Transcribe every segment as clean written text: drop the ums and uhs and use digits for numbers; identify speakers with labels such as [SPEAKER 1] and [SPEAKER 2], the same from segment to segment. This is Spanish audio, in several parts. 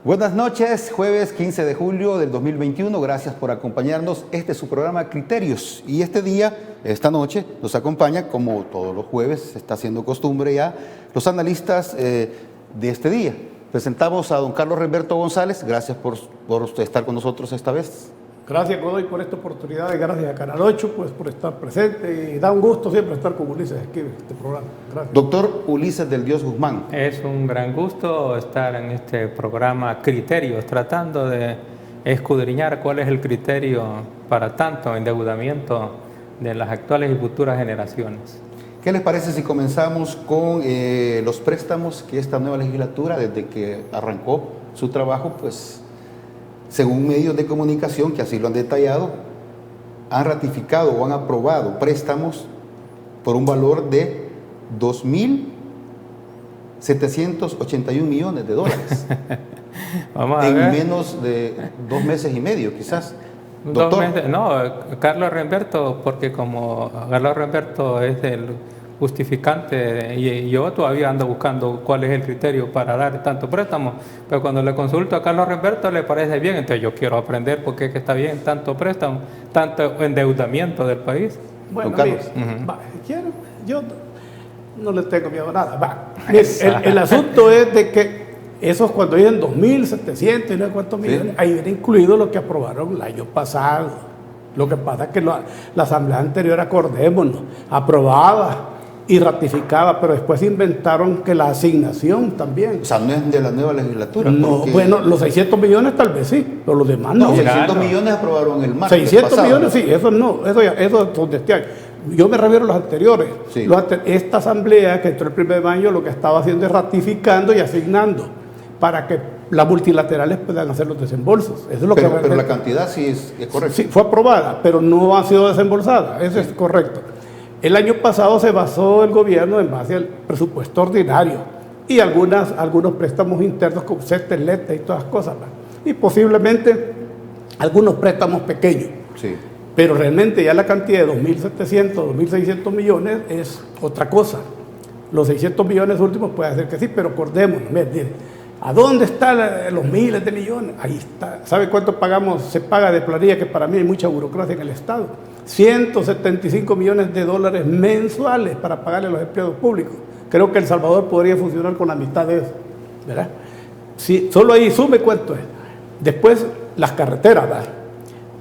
[SPEAKER 1] Buenas noches, jueves 15 de julio del 2021, gracias por acompañarnos. Este es su programa Criterios y esta noche nos acompaña, como todos los jueves, se está haciendo costumbre ya, los analistas de este día. Presentamos a don Carlos Remberto González, gracias por estar con nosotros esta vez.
[SPEAKER 2] Gracias, Godoy, por esta oportunidad y gracias a Canal 8 pues, por estar presente y da un gusto siempre estar con Ulises aquí en este programa. Gracias.
[SPEAKER 1] Doctor Ulises del Dios Guzmán.
[SPEAKER 3] Es un gran gusto estar en este programa Criterios, tratando de escudriñar cuál es el criterio para tanto endeudamiento de las actuales y futuras generaciones.
[SPEAKER 1] ¿Qué les parece si comenzamos con los préstamos que esta nueva legislatura, desde que arrancó su trabajo, pues según medios de comunicación que así lo han detallado, han ratificado o han aprobado préstamos por un valor de 2.781 millones de dólares
[SPEAKER 3] Vamos a
[SPEAKER 1] en
[SPEAKER 3] ver.
[SPEAKER 1] menos de 2 meses y medio, quizás? Doctor.
[SPEAKER 3] 2 meses, no, Carlos Remberto, porque como Carlos Remberto es el justificante y yo todavía ando buscando cuál es el criterio para dar tanto préstamo, pero cuando le consulto a Carlos Remberto le parece bien, entonces yo quiero aprender por qué es que está bien tanto préstamo, tanto endeudamiento del país.
[SPEAKER 2] Bueno,
[SPEAKER 1] Carlos.
[SPEAKER 2] yo no le tengo miedo a nada. El asunto es de que esos cuando dicen 2.700 y no sé cuántos millones, ahí viene incluido lo que aprobaron el año pasado. Lo que pasa es que la asamblea anterior, acordémonos, aprobaba y ratificaba, pero después inventaron que la asignación también.
[SPEAKER 1] O sea, no es de la nueva legislatura.
[SPEAKER 2] No,
[SPEAKER 1] porque...
[SPEAKER 2] bueno, los 600 millones tal vez sí, pero los demás no.
[SPEAKER 1] No, 600
[SPEAKER 3] Claro.
[SPEAKER 1] millones aprobaron el martes
[SPEAKER 2] 600
[SPEAKER 1] pasado,
[SPEAKER 2] millones,
[SPEAKER 1] ¿no?
[SPEAKER 2] sí, eso no, eso es donde están. Yo me refiero a los anteriores.
[SPEAKER 1] Sí.
[SPEAKER 2] Esta asamblea que entró el 1 de mayo lo que estaba haciendo es ratificando y asignando para que las multilaterales puedan hacer los desembolsos. Eso es lo
[SPEAKER 1] Pero la cantidad sí es correcta.
[SPEAKER 2] Sí, fue aprobada, pero no ha sido desembolsada, eso es correcto. El año pasado se basó el gobierno en base al presupuesto ordinario y algunos préstamos internos como CETES, LETES y todas las cosas, ¿verdad? Y posiblemente algunos préstamos pequeños.
[SPEAKER 1] Sí.
[SPEAKER 2] Pero realmente ya la cantidad de 2.700, 2.600 millones es otra cosa. Los 600 millones últimos puede ser que sí, pero acordémonos, ¿a dónde están los miles de millones? Ahí está. ¿Sabe cuánto pagamos? Se paga de planilla, que para mí hay mucha burocracia en el Estado. 175 millones de dólares mensuales para pagarle a los empleados públicos. Creo que El Salvador podría funcionar con la mitad de eso, ¿verdad? Sí, solo ahí sume cuánto es. Después las carreteras, ¿va?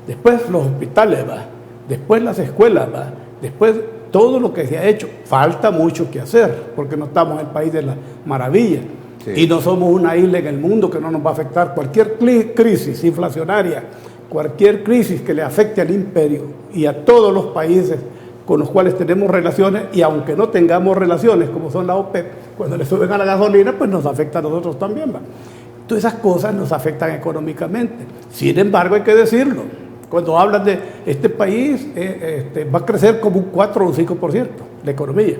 [SPEAKER 2] Después los hospitales, ¿va? Después las escuelas, ¿va? Después todo lo que se ha hecho. Falta mucho que hacer, porque no estamos en el país de la maravilla. Sí. Y no somos una isla en el mundo que no nos va a afectar. Cualquier crisis inflacionaria, cualquier crisis que le afecte al imperio y a todos los países con los cuales tenemos relaciones, y aunque no tengamos relaciones, como son la OPEP, cuando le suben a la gasolina, pues nos afecta a nosotros también, ¿va? Todas esas cosas nos afectan económicamente. Sin embargo, hay que decirlo, cuando hablan de este país, va a crecer como un 4 o un 5% la economía.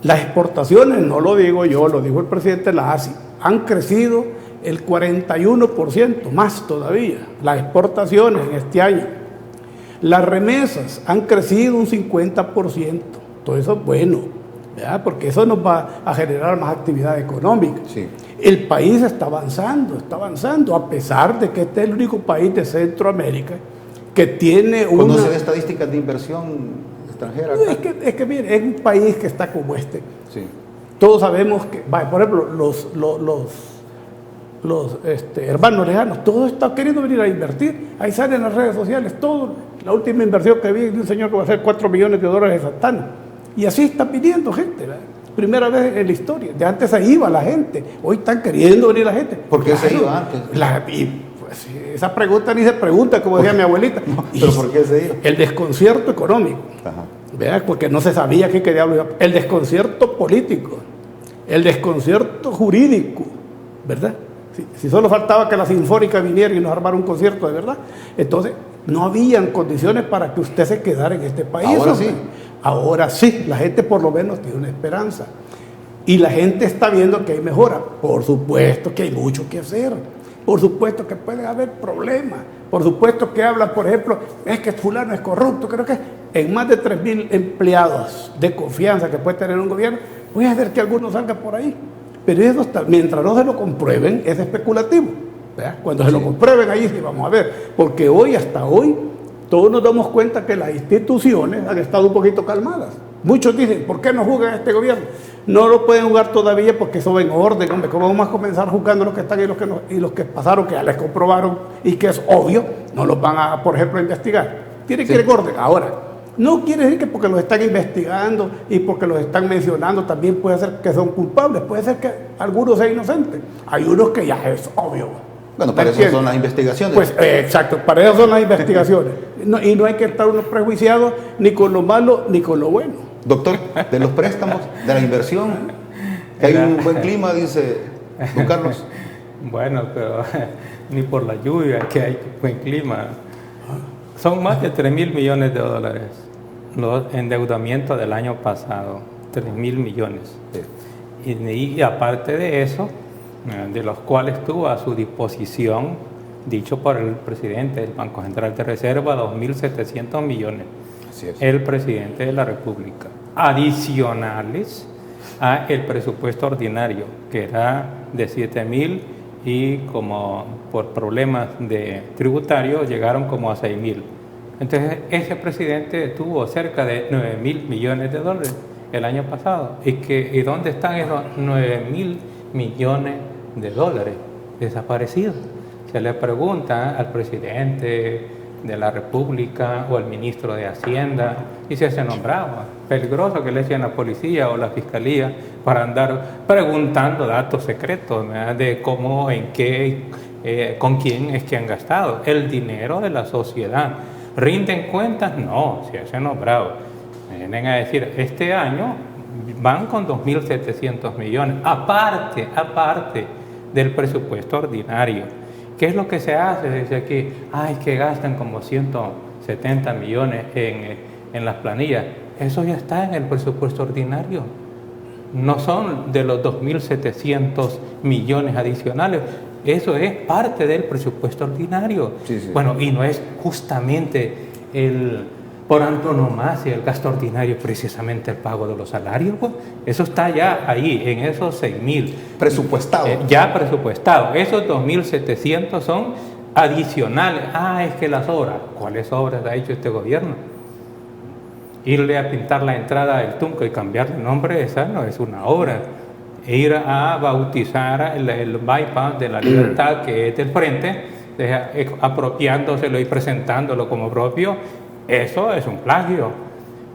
[SPEAKER 2] Las exportaciones, no lo digo yo, lo dijo el presidente de la ASI, han crecido el 41%, más todavía, las exportaciones en este año. Las remesas han crecido un 50%, todo eso es bueno, ¿verdad? Porque eso nos va a generar más actividad económica.
[SPEAKER 1] Sí.
[SPEAKER 2] El país está avanzando, a pesar de que este es el único país de Centroamérica que tiene una...
[SPEAKER 1] Cuando se ve estadísticas de inversión extranjera.
[SPEAKER 2] Es que mire, es un país que está como este.
[SPEAKER 1] Sí.
[SPEAKER 2] Todos sabemos que, por ejemplo, los hermanos lejanos, todos están queriendo venir a invertir. Ahí salen las redes sociales, todo. La última inversión que vi de un señor que va a hacer $4 millones de Santana. Y así está pidiendo gente, ¿verdad? Primera vez en la historia. De antes se iba la gente, hoy están queriendo venir la gente.
[SPEAKER 1] ¿Por qué se iba antes?
[SPEAKER 2] Pues, esa pregunta ni se pregunta, como decía mi abuelita.
[SPEAKER 1] No, ¿pero por qué se iba?
[SPEAKER 2] El desconcierto económico.
[SPEAKER 1] Ajá.
[SPEAKER 2] ¿Verdad? Porque no se sabía qué diablo iba. El desconcierto político, el desconcierto jurídico, ¿verdad? Si solo faltaba que la Sinfónica viniera y nos armara un concierto de verdad. Entonces, no habían condiciones para que usted se quedara en este país.
[SPEAKER 1] Ahora
[SPEAKER 2] hombre.
[SPEAKER 1] sí.
[SPEAKER 2] Ahora sí, la gente por lo menos tiene una esperanza. Y la gente está viendo que hay mejora. Por supuesto que hay mucho que hacer. Por supuesto que puede haber problemas. Por supuesto que hablan, por ejemplo, es que fulano es corrupto. Creo que en más de 3.000 empleados de confianza que puede tener un gobierno, puede ser que algunos salgan por ahí. Pero eso está, mientras no se lo comprueben, es especulativo. ¿Verdad? Cuando se lo comprueben, ahí sí vamos a ver. Porque hoy, hasta hoy, todos nos damos cuenta que las instituciones han estado un poquito calmadas. Muchos dicen, ¿por qué no juega este gobierno? No lo pueden jugar todavía porque eso va en orden, hombre. ¿Cómo vamos a comenzar jugando los que están y los que no, y los que pasaron, que ya les comprobaron y que es obvio, no los van a, por ejemplo, a investigar? Tiene que ir en orden. Ahora, no quiere decir que porque los están investigando y porque los están mencionando también puede ser que son culpables. Puede ser que algunos sean inocentes. Hay unos que ya es obvio.
[SPEAKER 1] Bueno, para eso son las investigaciones.
[SPEAKER 2] Pues exacto, para eso son las investigaciones. Y no hay que estar uno prejuiciado ni con lo malo ni con lo bueno.
[SPEAKER 1] Doctor, de los préstamos, de la inversión, que hay un buen clima, dice don Carlos.
[SPEAKER 3] Bueno, pero ni por la lluvia que hay buen clima. Son más de 3.000 millones de dólares los endeudamientos del año pasado, 3.000 millones. Y aparte de eso, de los cuales tuvo a su disposición, dicho por el presidente del Banco Central de Reserva, 2.700 millones.
[SPEAKER 1] Así es.
[SPEAKER 3] El presidente de la República, adicionales a el presupuesto ordinario, que era de 7.000 y como por problemas de tributarios llegaron como a 6.000. Entonces ese presidente tuvo cerca de 9.000 millones de dólares el año pasado. ¿Y dónde están esos 9.000 millones de dólares desaparecidos? Se le pregunta al presidente de la República o al ministro de Hacienda y se hace nombrado. Peligroso que le echen a la policía o la fiscalía para andar preguntando datos secretos, ¿verdad? De cómo, en qué, con quién es que han gastado el dinero de la sociedad. ¿Rinden cuentas? No, se hace nombrado. Me vienen a decir, este año van con 2.700 millones, aparte del presupuesto ordinario. ¿Qué es lo que se hace? Dice aquí, es que gastan como 170 millones en las planillas. Eso ya está en el presupuesto ordinario. No son de los 2.700 millones adicionales. Eso es parte del presupuesto ordinario.
[SPEAKER 1] Sí.
[SPEAKER 3] Bueno, y no es justamente por antonomasia el gasto ordinario, precisamente el pago de los salarios, pues. Eso está ya ahí, en esos 6.000.
[SPEAKER 1] Presupuestado.
[SPEAKER 3] Ya presupuestado. Esos 2.700 son adicionales. Es que las obras. ¿Cuáles obras ha hecho este gobierno? Irle a pintar la entrada del Tunco y cambiarle el nombre, esa no es una obra. Ir a bautizar el bypass de la Libertad, que es del frente, apropiándoselo y presentándolo como propio, eso es un plagio.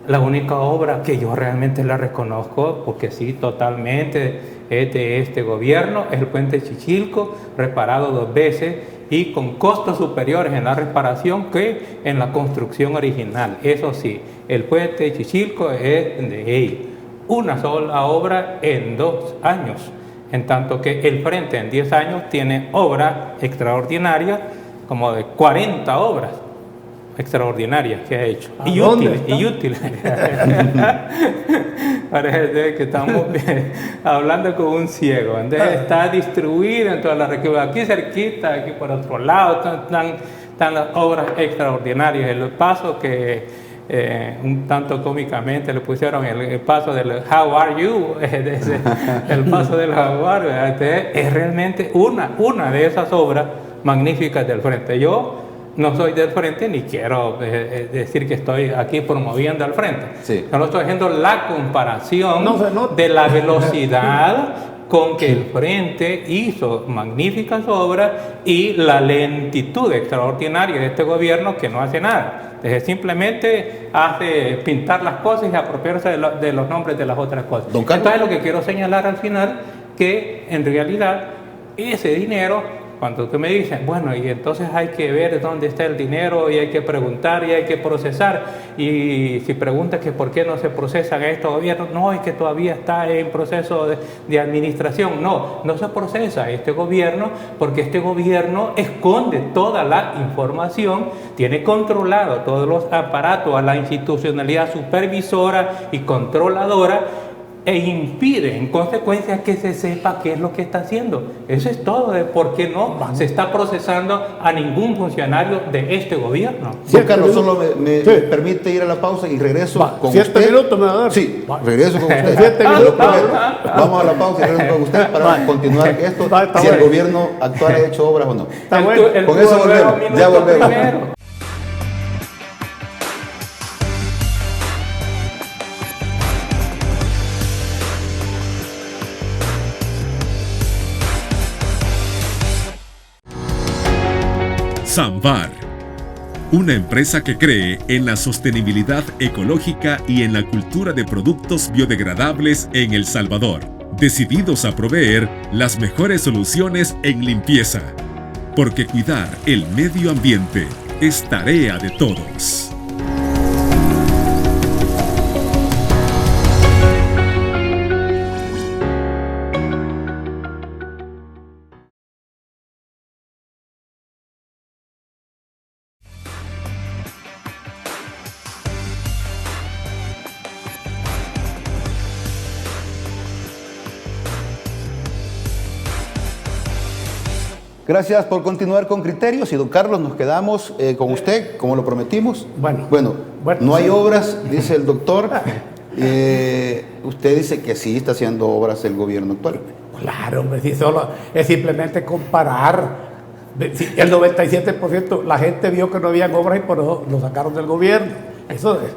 [SPEAKER 3] La única obra que yo realmente la reconozco, porque sí, totalmente es de este gobierno, es el puente Chichilco, reparado 2 veces y con costos superiores en la reparación que en la construcción original. Eso sí, el puente Chichilco es de una sola obra en 2 años, en tanto que el frente en 10 años tiene obras extraordinarias, como de 40 obras extraordinarias que ha hecho. Y útiles. Parece que estamos hablando con un ciego. Entonces está distribuido en toda la región. Aquí cerquita, aquí por otro lado, están las obras extraordinarias. El paso que un tanto cómicamente le pusieron el paso del How are you, el paso del How are you. Entonces, es realmente una de esas obras magníficas del frente. Yo no soy del frente ni quiero decir que estoy aquí promoviendo al frente.
[SPEAKER 1] Sí.
[SPEAKER 3] Yo no estoy haciendo la comparación
[SPEAKER 2] No.
[SPEAKER 3] de la velocidad con que el frente hizo magníficas obras y la lentitud extraordinaria de este gobierno que no hace nada. Simplemente hace pintar las cosas y apropiarse de los nombres de las otras cosas.
[SPEAKER 1] Don Carlos.
[SPEAKER 3] Entonces lo que quiero señalar al final, que en realidad ese dinero cuando tú me dices, bueno, y entonces hay que ver dónde está el dinero y hay que preguntar y hay que procesar, y si preguntas que por qué no se procesan estos gobiernos, no, es que todavía está en proceso de administración. No se procesa este gobierno porque este gobierno esconde toda la información, tiene controlado todos los aparatos a la institucionalidad supervisora y controladora, e impide en consecuencia que se sepa qué es lo que está haciendo. Eso es todo de por qué no se está procesando a ningún funcionario de este gobierno.
[SPEAKER 1] Sí, Carlos, solo me permite ir a la pausa y regreso con
[SPEAKER 2] 7
[SPEAKER 1] usted.
[SPEAKER 2] minutos me va a dar.
[SPEAKER 1] Sí, regreso con usted.
[SPEAKER 2] 7 minutos.
[SPEAKER 1] Vamos a la pausa y regreso con usted para continuar esto, si el gobierno actual ha hecho obras o no.
[SPEAKER 2] Está bueno.
[SPEAKER 1] Con eso volvemos, ya volvemos.
[SPEAKER 3] Primero.
[SPEAKER 4] Samvar, una empresa que cree en la sostenibilidad ecológica y en la cultura de productos biodegradables en El Salvador, decididos a proveer las mejores soluciones en limpieza, porque cuidar el medio ambiente es tarea de todos.
[SPEAKER 1] Gracias por continuar con Criterios. Y don Carlos, nos quedamos con usted, como lo prometimos. Bueno, no hay obras, dice el doctor. Usted dice que sí está haciendo obras el gobierno actual.
[SPEAKER 2] Claro, hombre, si solo es simplemente comparar. El 97% la gente vio que no había obras y por eso lo sacaron del gobierno. Eso es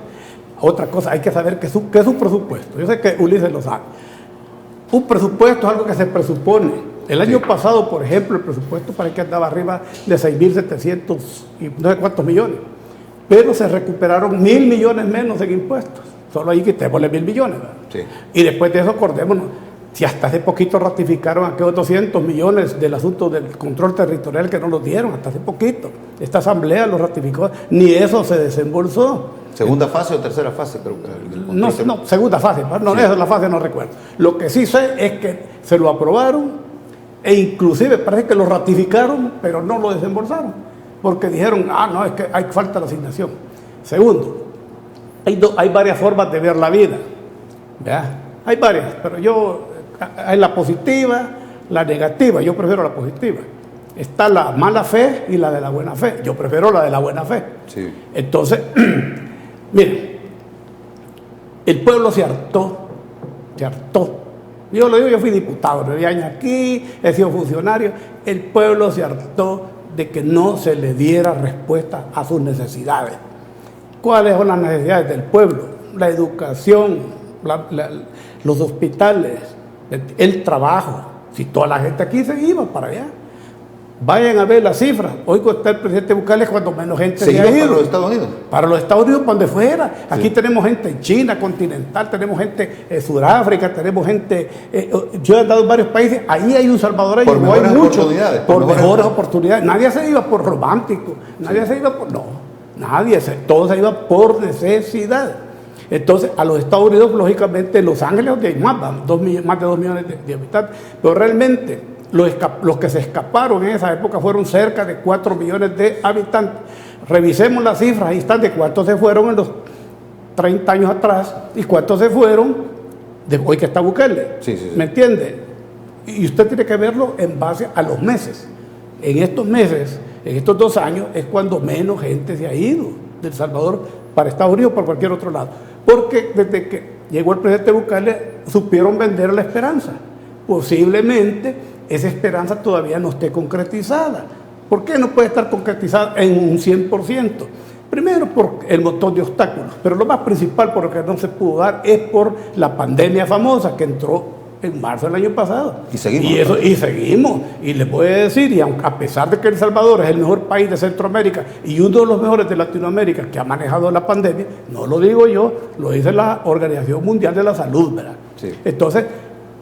[SPEAKER 2] otra cosa. Hay que saber qué es un presupuesto. Yo sé que Ulises lo sabe. Un presupuesto es algo que se presupone. El año pasado, por ejemplo, el presupuesto parece que andaba arriba de 6.700 y no sé cuántos millones, pero se recuperaron 1.000 millones menos en impuestos. Solo ahí quitémosle 1.000 millones. Sí. Y después de eso, acordémonos, si hasta hace poquito ratificaron aquellos 200 millones del asunto del control territorial que no los dieron, hasta hace poquito. Esta asamblea lo ratificó, ni eso se desembolsó.
[SPEAKER 1] ¿Segunda fase o tercera fase? Creo que
[SPEAKER 2] no, segunda fase, no, esa es la fase, no recuerdo. Lo que sí sé es que se lo aprobaron e inclusive parece que lo ratificaron, pero no lo desembolsaron, porque dijeron, no, es que hay falta de asignación. Segundo, hay varias formas de ver la vida, ¿verdad? Hay varias, pero hay la positiva, la negativa, yo prefiero la positiva. Está la mala fe y la de la buena fe, yo prefiero la de la buena fe.
[SPEAKER 1] Sí.
[SPEAKER 2] Entonces, miren, el pueblo se hartó. Yo lo digo, yo fui diputado 9 años aquí, he sido funcionario. El pueblo se hartó de que no se le diera respuesta a sus necesidades. ¿Cuáles son las necesidades del pueblo? La educación, los hospitales, el trabajo. Si toda la gente aquí se iba para allá. Vayan a ver las cifras. Hoy está el presidente Bukele cuando menos gente se ha ido.
[SPEAKER 1] ¿Para los Estados Unidos?
[SPEAKER 2] Para los Estados Unidos, para donde fuera. Aquí tenemos gente en China continental, tenemos gente en Sudáfrica, tenemos gente... yo he andado en varios países, ahí hay un salvadoreño,
[SPEAKER 1] por mejores oportunidades.
[SPEAKER 2] Por mejores oportunidades. Nadie se iba por romántico, nadie se iba por... No, todo se iba por necesidad. Entonces, a los Estados Unidos, lógicamente, Los Ángeles, donde hay más de 2 millones de habitantes, pero realmente... Los que se escaparon en esa época fueron cerca de 4 millones de habitantes. Revisemos las cifras, ahí están de cuántos se fueron en los 30 años atrás y cuántos se fueron de hoy que está Bukele.
[SPEAKER 1] Sí.
[SPEAKER 2] ¿Me entiende? Y usted tiene que verlo en base a los meses. En estos meses, en estos 2 años, es cuando menos gente se ha ido de El Salvador para Estados Unidos o por cualquier otro lado. Porque desde que llegó el presidente Bukele, supieron vender la esperanza. Posiblemente esa esperanza todavía no esté concretizada. ¿Por qué no puede estar concretizada en un 100%? Primero por el montón de obstáculos, pero lo más principal por lo que no se pudo dar es por la pandemia famosa que entró en marzo del año pasado.
[SPEAKER 1] Y seguimos.
[SPEAKER 2] Y seguimos. Y les voy a decir, y aunque, a pesar de que El Salvador es el mejor país de Centroamérica y uno de los mejores de Latinoamérica que ha manejado la pandemia, no lo digo yo, lo dice la Organización Mundial de la Salud, ¿verdad?
[SPEAKER 1] Sí.
[SPEAKER 2] Entonces,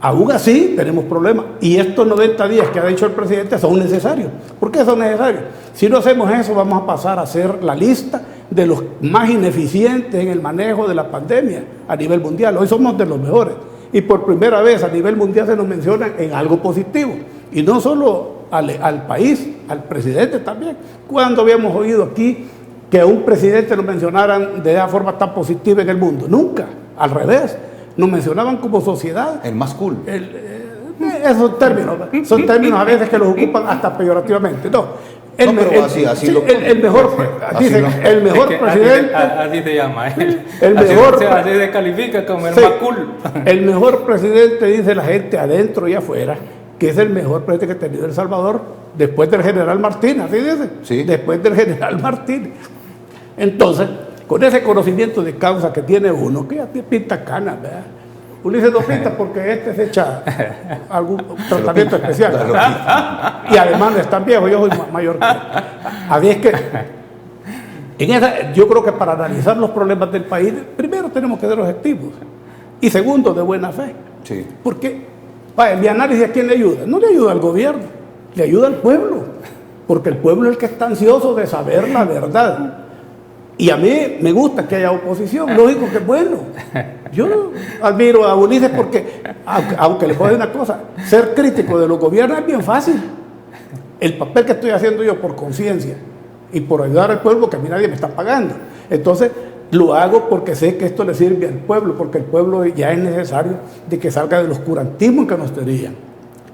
[SPEAKER 2] Aún así tenemos problemas y estos 90 días que ha dicho el presidente son necesarios. ¿Por qué son necesarios? Si no hacemos eso vamos a pasar a ser la lista de los más ineficientes en el manejo de la pandemia a nivel mundial. Hoy somos de los mejores y por primera vez a nivel mundial se nos menciona en algo positivo y no solo al país, al presidente también. ¿Cuándo habíamos oído aquí que a un presidente lo mencionaran de esa forma tan positiva en el mundo? Nunca, al revés. Nos mencionaban como sociedad.
[SPEAKER 1] El más cool.
[SPEAKER 2] Esos son términos a veces que los ocupan hasta peyorativamente. No, el mejor presidente.
[SPEAKER 3] Así se llama.
[SPEAKER 2] Así
[SPEAKER 3] se califica como el
[SPEAKER 2] sí,
[SPEAKER 3] más cool.
[SPEAKER 2] El mejor presidente, dice la gente adentro y afuera, que es el mejor presidente que ha tenido El Salvador después del general Martínez. ¿Así dice?
[SPEAKER 1] Sí.
[SPEAKER 2] Después del general Martínez. Entonces, con ese conocimiento de causa que tiene uno, que ya pinta canas, ¿verdad? Ulises no pinta porque este se echa algún tratamiento especial. Y además no es tan viejo, yo soy mayor que él. Así es que, yo creo que para analizar los problemas del país, primero tenemos que ser objetivos. Y segundo, de buena fe.
[SPEAKER 1] Sí.
[SPEAKER 2] Porque, mi análisis, ¿a quién le ayuda? No le ayuda al gobierno, le ayuda al pueblo. Porque el pueblo es el que está ansioso de saber la verdad. Y a mí me gusta que haya oposición, lógico que es bueno. Yo admiro a Ulises porque, aunque le puedo decir una cosa, ser crítico de los gobiernos es bien fácil. El papel que estoy haciendo yo por conciencia y por ayudar al pueblo, que a mí nadie me está pagando. Entonces, lo hago porque sé que esto le sirve al pueblo, porque el pueblo ya es necesario de que salga del oscurantismo en que nos tenían.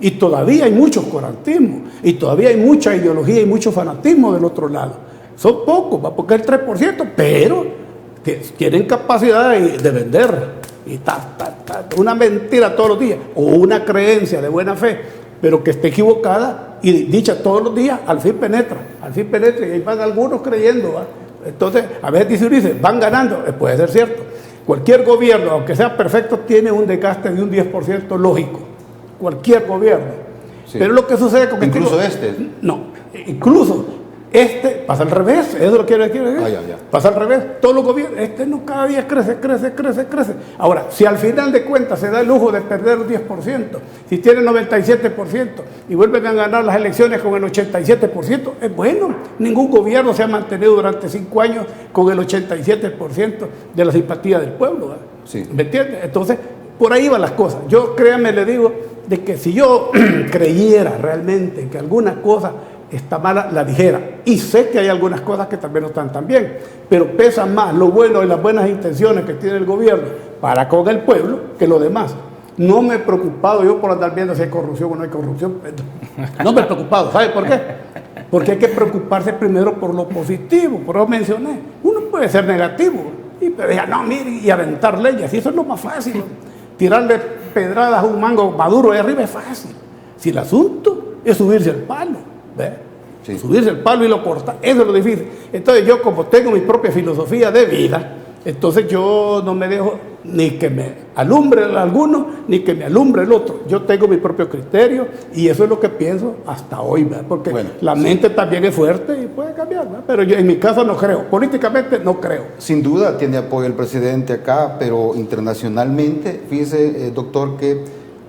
[SPEAKER 2] Y todavía hay mucho oscurantismo, y todavía hay mucha ideología y mucho fanatismo del otro lado. Son pocos, porque es el 3%, pero que tienen capacidad de vender. Y una mentira todos los días, o una creencia de buena fe, pero que esté equivocada y dicha todos los días, al fin penetra, y ahí van algunos creyendo, ¿va? Entonces, a veces dice Ulises, van ganando, puede ser cierto. Cualquier gobierno, aunque sea perfecto, tiene un desgaste de un 10% lógico. Cualquier gobierno. Sí. Pero lo que sucede con
[SPEAKER 1] incluso
[SPEAKER 2] no, incluso pasa al revés, eso es lo que quiero decir. Pasa al revés, todos los gobiernos, cada día crece. Ahora, si al final de cuentas se da el lujo de perder un 10%, si tiene 97% y vuelven a ganar las elecciones con el 87%, es bueno. Ningún gobierno se ha mantenido durante 5 años con el 87% de la simpatía del pueblo, ¿verdad?
[SPEAKER 1] Sí.
[SPEAKER 2] ¿Me entiendes? Entonces, por ahí van las cosas. Yo, créanme, le digo, de que si yo creyera realmente que alguna cosa está mala, la dijera. Y sé que hay algunas cosas que también no están tan bien, pero pesan más lo bueno y las buenas intenciones que tiene el gobierno para con el pueblo que lo demás. No me he preocupado yo por andar viendo si hay corrupción o no hay corrupción. No me he preocupado. ¿Sabe por qué? Porque hay que preocuparse primero por lo positivo. Por eso mencioné. Uno puede ser negativo y decir, no, mire, y aventar leyes. Y eso es lo más fácil. Tirarle pedradas a un mango maduro ahí arriba es fácil. Si el asunto es subirse al palo, ¿ves? Sí. Subirse el palo y lo cortar, eso es lo difícil. Entonces yo, como tengo mi propia filosofía de vida, entonces yo no me dejo ni que me alumbre alguno, ni que me alumbre el otro. Yo tengo mi propio criterio y eso es lo que pienso hasta hoy, ¿verdad? Porque la mente también es fuerte y puede cambiar, ¿verdad? Pero yo en mi caso no creo, políticamente no creo.
[SPEAKER 1] Sin duda tiene apoyo el presidente acá, pero internacionalmente, fíjese, doctor, que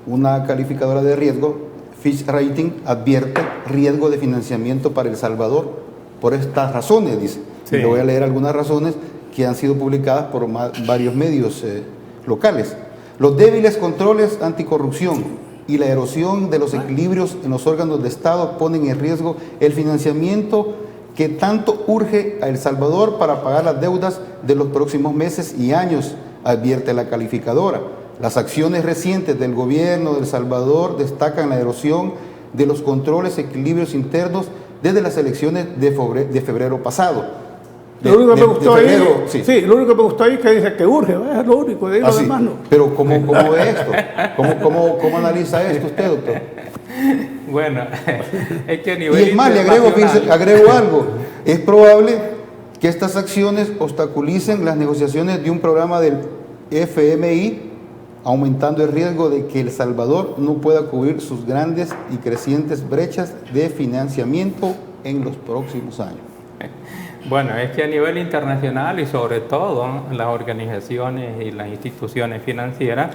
[SPEAKER 1] una calificadora de riesgo, Fitch Rating, advierte riesgo de financiamiento para El Salvador por estas razones, dice. Sí. Y le voy a leer algunas razones que han sido publicadas por varios medios locales. Los débiles controles anticorrupción y la erosión de los equilibrios en los órganos de Estado ponen en riesgo el financiamiento que tanto urge a El Salvador para pagar las deudas de los próximos meses y años, advierte la calificadora. Las acciones recientes del gobierno de El Salvador destacan la erosión de los controles, equilibrios internos desde las elecciones de febrero pasado.
[SPEAKER 2] Lo único que me gustó ahí, lo único que me gustó ahí es que dice que urge, es lo único, de ahí lo demás no.
[SPEAKER 1] Pero ¿cómo es esto? ¿Cómo analiza esto usted, doctor?
[SPEAKER 3] Bueno, es que a nivel
[SPEAKER 1] y es más, le agrego algo. Es probable que estas acciones obstaculicen las negociaciones de un programa del FMI, aumentando el riesgo de que El Salvador no pueda cubrir sus grandes y crecientes brechas de financiamiento en los próximos años.
[SPEAKER 3] Bueno, es que a nivel internacional y sobre todo las organizaciones y las instituciones financieras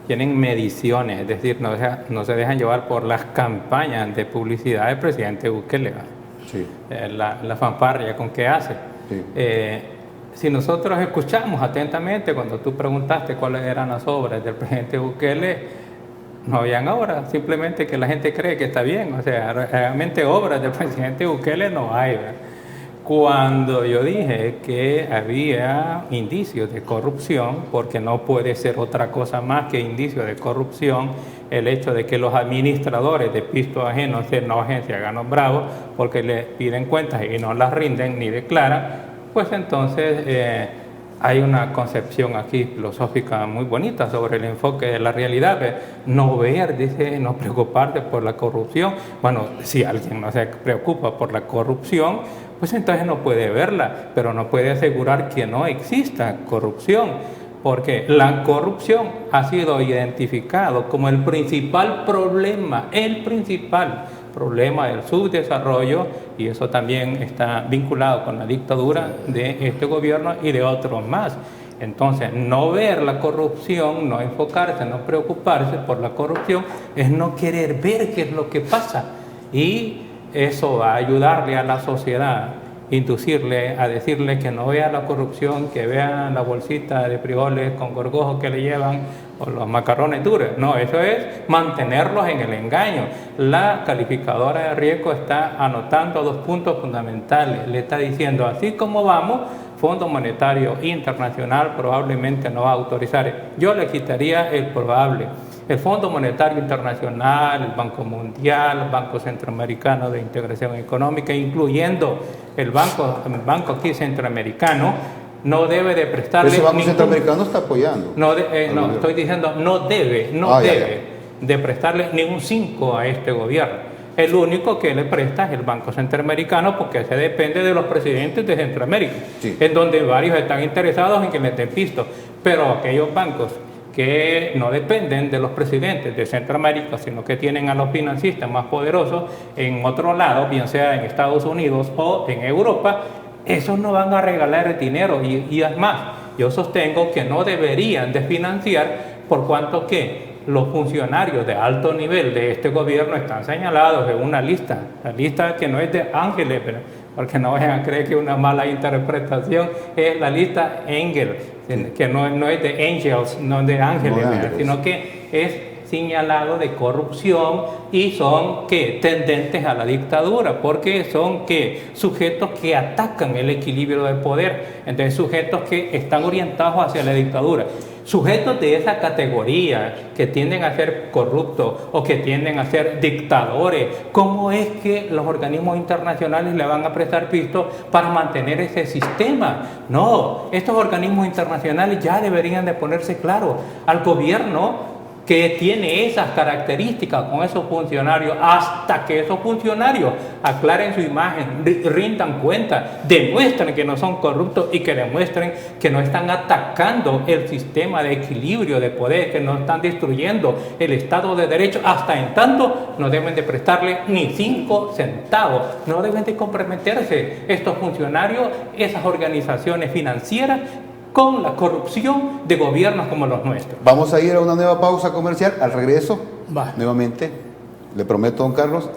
[SPEAKER 3] tienen mediciones, es decir, no se dejan llevar por las campañas de publicidad del presidente Bukele,
[SPEAKER 1] Sí.
[SPEAKER 3] la fanfarria con que hace.
[SPEAKER 1] Sí.
[SPEAKER 3] Si nosotros escuchamos atentamente cuando tú preguntaste cuáles eran las obras del presidente Bukele, no habían obras, simplemente que la gente cree que está bien, o sea, realmente obras del presidente Bukele no hay, ¿verdad? Cuando yo dije que había indicios de corrupción, porque no puede ser otra cosa más que indicios de corrupción, el hecho de que los administradores de pistos ajenos se enojen, se hagan los bravos, porque le piden cuentas y no las rinden ni declaran, pues entonces hay una concepción aquí filosófica muy bonita sobre el enfoque de la realidad. No ver, dice, no preocuparte por la corrupción. Bueno, si alguien no se preocupa por la corrupción, pues entonces no puede verla, pero no puede asegurar que no exista corrupción, porque la corrupción ha sido identificado como el principal problema del subdesarrollo, y eso también está vinculado con la dictadura de este gobierno y de otros más. Entonces, no ver la corrupción, no enfocarse, no preocuparse por la corrupción, es no querer ver qué es lo que pasa. Y eso va a ayudarle a la sociedad, inducirle a decirle que no vea la corrupción, que vea la bolsita de frijoles con gorgojo que le llevan o los macarrones duros. No, eso es mantenerlos en el engaño. La calificadora de riesgo está anotando 2 puntos fundamentales. Le está diciendo, así como vamos, Fondo Monetario Internacional probablemente no va a autorizar. Yo le quitaría el probable. El Fondo Monetario Internacional, el Banco Mundial, el Banco Centroamericano de Integración Económica, incluyendo el banco aquí centroamericano, no debe de prestarle...
[SPEAKER 1] Ese Banco Centroamericano está apoyando.
[SPEAKER 3] No, estoy diciendo no debe de prestarle ni un 5 a este gobierno. El único que le presta es el Banco Centroamericano, porque se depende de los presidentes de Centroamérica,
[SPEAKER 1] sí,
[SPEAKER 3] en donde varios están interesados en que les den pisto. Pero aquellos bancos que no dependen de los presidentes de Centroamérica, sino que tienen a los financistas más poderosos en otro lado, bien sea en Estados Unidos o en Europa, esos no van a regalar el dinero. Y además, yo sostengo que no deberían de financiar, por cuanto que los funcionarios de alto nivel de este gobierno están señalados en una lista, la lista que no es de ángeles, porque no vayan a creer que una mala interpretación, es la lista Engel, que no es de angels, no de ángeles, sino que es señalado de corrupción y son que tendentes a la dictadura, porque son que sujetos que atacan el equilibrio del poder, entonces sujetos que están orientados hacia la dictadura. Sujetos de esa categoría que tienden a ser corruptos o que tienden a ser dictadores, ¿cómo es que los organismos internacionales le van a prestar pisto para mantener ese sistema? No, estos organismos internacionales ya deberían de ponerse claro al gobierno que tiene esas características con esos funcionarios, hasta que esos funcionarios aclaren su imagen, rindan cuenta, demuestren que no son corruptos y que demuestren que no están atacando el sistema de equilibrio de poder, que no están destruyendo el Estado de Derecho. Hasta en tanto no deben de prestarle ni 5 centavos, no deben de comprometerse estos funcionarios, esas organizaciones financieras, con la corrupción de gobiernos como los nuestros.
[SPEAKER 1] Vamos a ir a una nueva pausa comercial. Al regreso,
[SPEAKER 2] Va.
[SPEAKER 1] nuevamente, le prometo, don Carlos,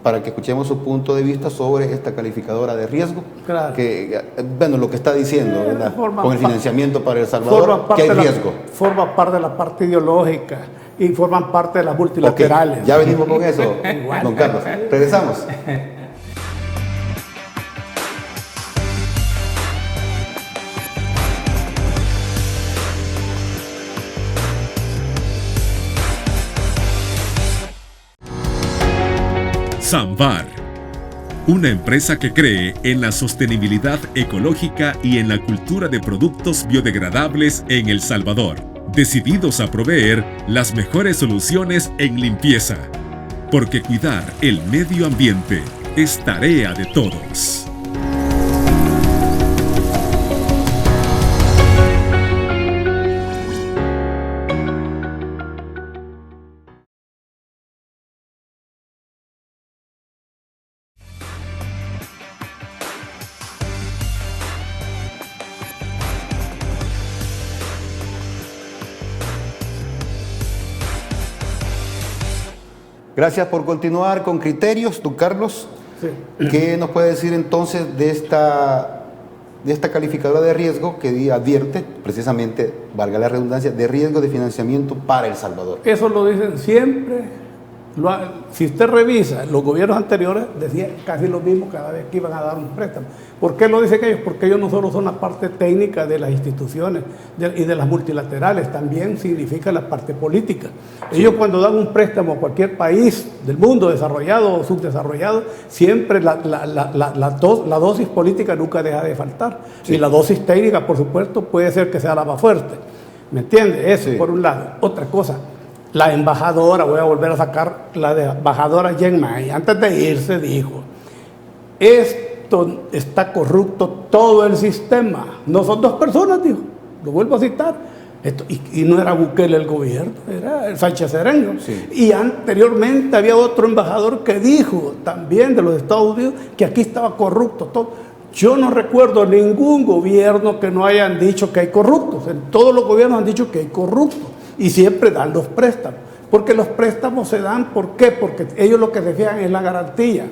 [SPEAKER 1] para que escuchemos su punto de vista sobre esta calificadora de riesgo.
[SPEAKER 2] Claro.
[SPEAKER 1] Que, bueno, lo que está diciendo, ¿verdad? Con el financiamiento para El
[SPEAKER 2] Forman
[SPEAKER 1] Salvador,
[SPEAKER 2] parte
[SPEAKER 1] que hay
[SPEAKER 2] de
[SPEAKER 1] riesgo.
[SPEAKER 2] Forman parte de la parte ideológica y forman parte de las multilaterales.
[SPEAKER 1] Okay, ya venimos con eso, don Carlos. Regresamos.
[SPEAKER 4] Samvar, una empresa que cree en la sostenibilidad ecológica y en la cultura de productos biodegradables en El Salvador, decididos a proveer las mejores soluciones en limpieza, porque cuidar el medio ambiente es tarea de todos.
[SPEAKER 1] Gracias por continuar con Criterios, don Carlos.
[SPEAKER 2] Sí.
[SPEAKER 1] ¿Qué nos puede decir entonces de esta calificadora de riesgo que advierte, precisamente, valga la redundancia, de riesgo de financiamiento para El Salvador?
[SPEAKER 2] Eso lo dicen siempre. Si usted revisa, los gobiernos anteriores decían casi lo mismo cada vez que iban a dar un préstamo. ¿Por qué lo dicen ellos? Porque ellos no solo son la parte técnica de las instituciones y de las multilaterales, también significa la parte política. Ellos cuando dan un préstamo a cualquier país del mundo, desarrollado o subdesarrollado, siempre la dosis política nunca deja de faltar.
[SPEAKER 1] Sí.
[SPEAKER 2] Y la dosis técnica, por supuesto, puede ser que sea la más fuerte. ¿Me entiende? Eso
[SPEAKER 1] Sí.
[SPEAKER 2] por un lado. Otra cosa. La embajadora, voy a volver a sacar la de embajadora Jen Mai, antes de irse dijo, esto está corrupto todo el sistema, no son dos personas, dijo, lo vuelvo a citar, y no era Bukele el gobierno, era el Sánchez Sereno,
[SPEAKER 1] Sí.
[SPEAKER 2] y anteriormente había otro embajador que dijo, también de los Estados Unidos, que aquí estaba corrupto todo. Yo no recuerdo ningún gobierno que no hayan dicho que hay corruptos, en todos los gobiernos han dicho que hay corruptos. Y siempre dan los préstamos, porque los préstamos se dan, ¿por qué? Porque ellos lo que se fijan es la garantía.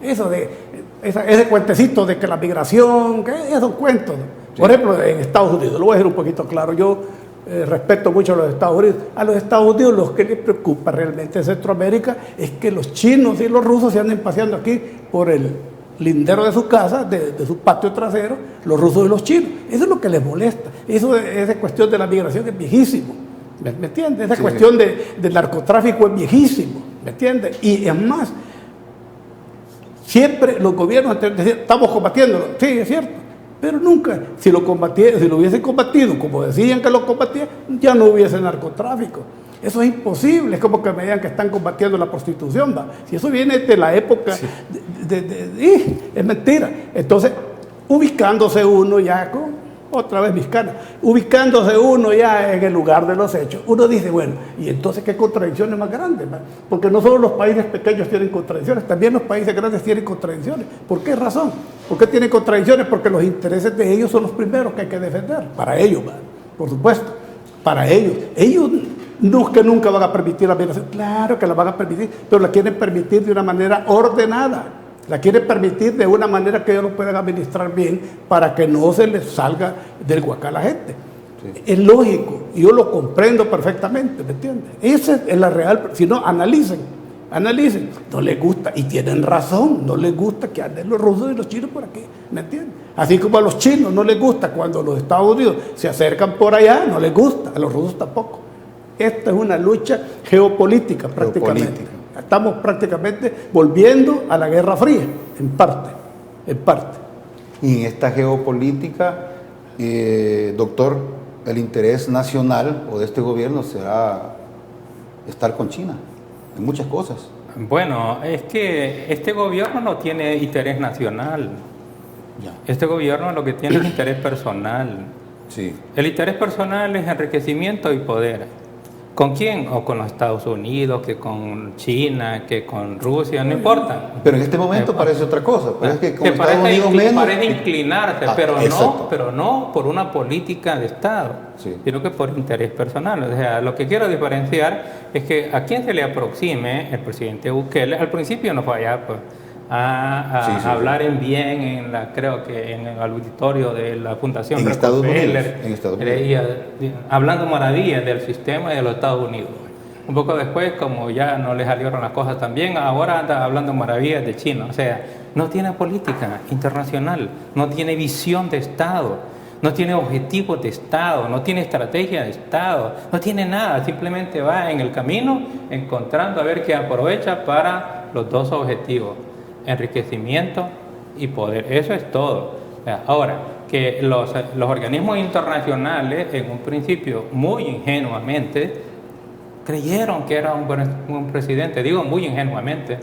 [SPEAKER 2] Eso de, ese cuentecito de que la migración, que esos cuentos.
[SPEAKER 1] Sí.
[SPEAKER 2] Por ejemplo, en Estados Unidos, lo voy a decir un poquito claro, yo respeto mucho a los Estados Unidos. A los Estados Unidos lo que les preocupa realmente en Centroamérica es que los chinos y los rusos se anden paseando aquí por el lindero de su casa, de su patio trasero, los rusos y los chinos. Eso es lo que les molesta. Esa cuestión de la migración es viejísimo. ¿Me entiendes? Esa cuestión del narcotráfico es viejísimo, ¿me entiendes? Y es más, siempre los gobiernos decían, estamos combatiéndolo, sí, es cierto, pero nunca, si lo hubiesen combatido, como decían que lo combatían, ya no hubiese narcotráfico. Eso es imposible, es como que me digan que están combatiendo la prostitución, ¿va? Si eso viene de la época,
[SPEAKER 1] sí.
[SPEAKER 2] Es mentira. Entonces, ubicándose uno ya con... Otra vez Vizcana, ubicándose uno ya en el lugar de los hechos, uno dice, bueno, y entonces qué contradicciones más grandes, ¿verdad? Porque no solo los países pequeños tienen contradicciones, también los países grandes tienen contradicciones. ¿Por qué razón? ¿Por qué tienen contradicciones? Porque los intereses de ellos son los primeros que hay que defender, para ellos, ¿verdad? Por supuesto, para ellos. Ellos no es que nunca van a permitir la migración, claro que la van a permitir, pero la quieren permitir de una manera ordenada. La quiere permitir de una manera que ellos lo puedan administrar bien para que no se les salga del huacal a la gente. Sí. Es lógico, y yo lo comprendo perfectamente, ¿me entiendes? Esa es la real, si no, analicen, no les gusta, y tienen razón, no les gusta que anden los rusos y los chinos por aquí, ¿me entiendes? Así como a los chinos no les gusta cuando los Estados Unidos se acercan por allá, no les gusta, a los rusos tampoco. Esta es una lucha geopolítica prácticamente. Estamos prácticamente volviendo a la Guerra Fría, en parte.
[SPEAKER 1] Y en esta geopolítica, doctor, el interés nacional o de este gobierno será estar con China en muchas cosas.
[SPEAKER 3] Bueno, es que este gobierno no tiene interés nacional.
[SPEAKER 1] Ya.
[SPEAKER 3] Este gobierno lo que tiene es interés personal.
[SPEAKER 1] Sí.
[SPEAKER 3] El interés personal es enriquecimiento y poder. ¿Con quién? O con los Estados Unidos, que con China, que con Rusia, no importa.
[SPEAKER 1] Pero en este momento parece otra cosa. Pero es que con
[SPEAKER 3] parece
[SPEAKER 1] Estados Unidos menos.
[SPEAKER 3] Parece inclinarse, pero no por una política de Estado,
[SPEAKER 1] sí,
[SPEAKER 3] sino que por interés personal. O sea, lo que quiero diferenciar es que a quien se le aproxime el presidente Bukele, al principio no fue allá, pues, a hablar en bien, creo que en el auditorio de la Fundación
[SPEAKER 1] en Estados Unidos,
[SPEAKER 3] hablando maravillas del sistema y de los Estados Unidos. Un poco después, como ya no le salieron las cosas tan bien, ahora anda hablando maravillas de China. O sea, no tiene política internacional, no tiene visión de Estado, no tiene objetivos de Estado, no tiene estrategia de Estado, no tiene nada, simplemente va en el camino encontrando a ver qué aprovecha para los dos objetivos: enriquecimiento y poder. Eso es todo. Ahora, que los organismos internacionales en un principio muy ingenuamente creyeron que era un buen presidente, digo muy ingenuamente,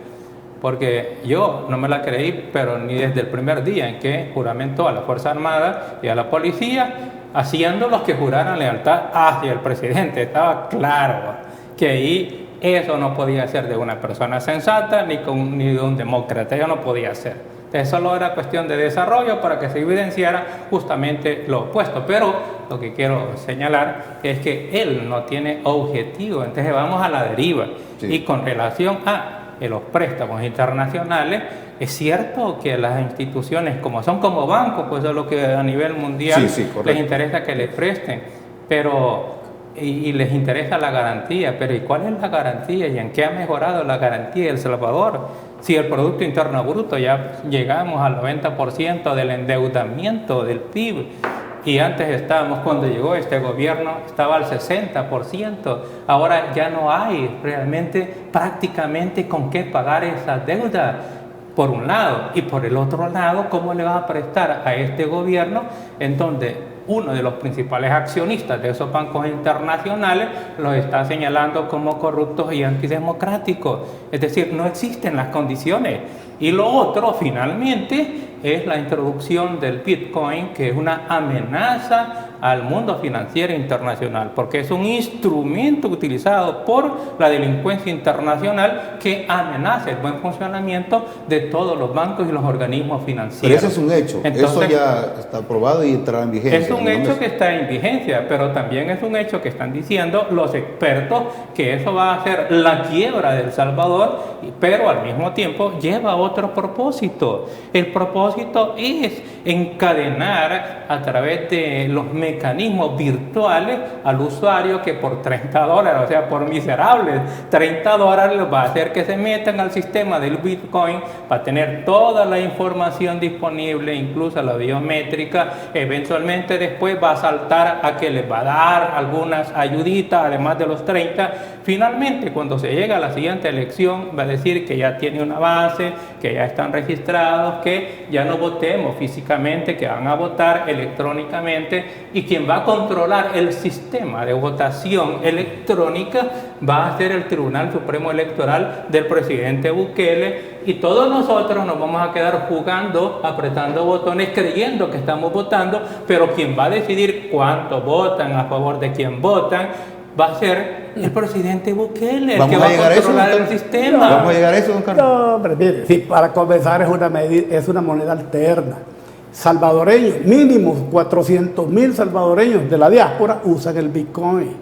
[SPEAKER 3] porque yo no me la creí, pero ni desde el primer día en que juramentó a la Fuerza Armada y a la policía, haciendo los que juraran lealtad hacia el presidente. Estaba claro que ahí eso no podía ser de una persona sensata ni de un demócrata, eso no podía ser. Entonces solo era cuestión de desarrollo para que se evidenciara justamente lo opuesto, pero lo que quiero señalar es que él no tiene objetivo, entonces vamos a la deriva.
[SPEAKER 1] Sí.
[SPEAKER 3] Y con relación a los préstamos internacionales, es cierto que las instituciones, como son como bancos, pues es lo que a nivel mundial les interesa que les presten, pero y les interesa la garantía, pero ¿y cuál es la garantía? ¿Y en qué ha mejorado la garantía de El Salvador? Si el Producto Interno Bruto ya llegamos al 90% del endeudamiento del PIB, y antes estábamos, cuando llegó este gobierno, estaba al 60%, ahora ya no hay realmente prácticamente con qué pagar esa deuda, por un lado, y por el otro lado, ¿cómo le vas a prestar a este gobierno en donde uno de los principales accionistas de esos bancos internacionales los está señalando como corruptos y antidemocráticos? Es decir, no existen las condiciones. Y lo otro, finalmente, es la introducción del Bitcoin, que es una amenaza al mundo financiero internacional, porque es un instrumento utilizado por la delincuencia internacional que amenaza el buen funcionamiento de todos los bancos y los organismos financieros.
[SPEAKER 1] Pero eso es un hecho,
[SPEAKER 3] entonces,
[SPEAKER 1] eso ya está aprobado y entrará en vigencia.
[SPEAKER 3] Es un hecho que está en vigencia, pero también es un hecho que están diciendo los expertos que eso va a ser la quiebra de El Salvador, pero al mismo tiempo lleva otro propósito. El propósito es encadenar a través de los mecanismos virtuales al usuario que por $30, o sea, por miserables $30, va a hacer que se metan al sistema del Bitcoin para tener toda la información disponible, incluso la biométrica. Eventualmente después va a saltar a que les va a dar algunas ayuditas, además de los 30. Finalmente, cuando se llega a la siguiente elección, va a decir que ya tiene una base, que ya están registrados, que ya no votemos físicamente, que van a votar electrónicamente, y quien va a controlar el sistema de votación electrónica va a ser el Tribunal Supremo Electoral del presidente Bukele, y todos nosotros nos vamos a quedar jugando, apretando botones, creyendo que estamos votando, pero quien va a decidir cuántos votan, a favor de quién votan, va a ser el presidente Bukele, el que va a controlar el sistema.
[SPEAKER 1] ¿Vamos a llegar a eso, don Carlos?
[SPEAKER 2] No, hombre, mire, sí, para comenzar es una moneda alterna. Salvadoreños, mínimo 400,000 salvadoreños de la diáspora usan el Bitcoin,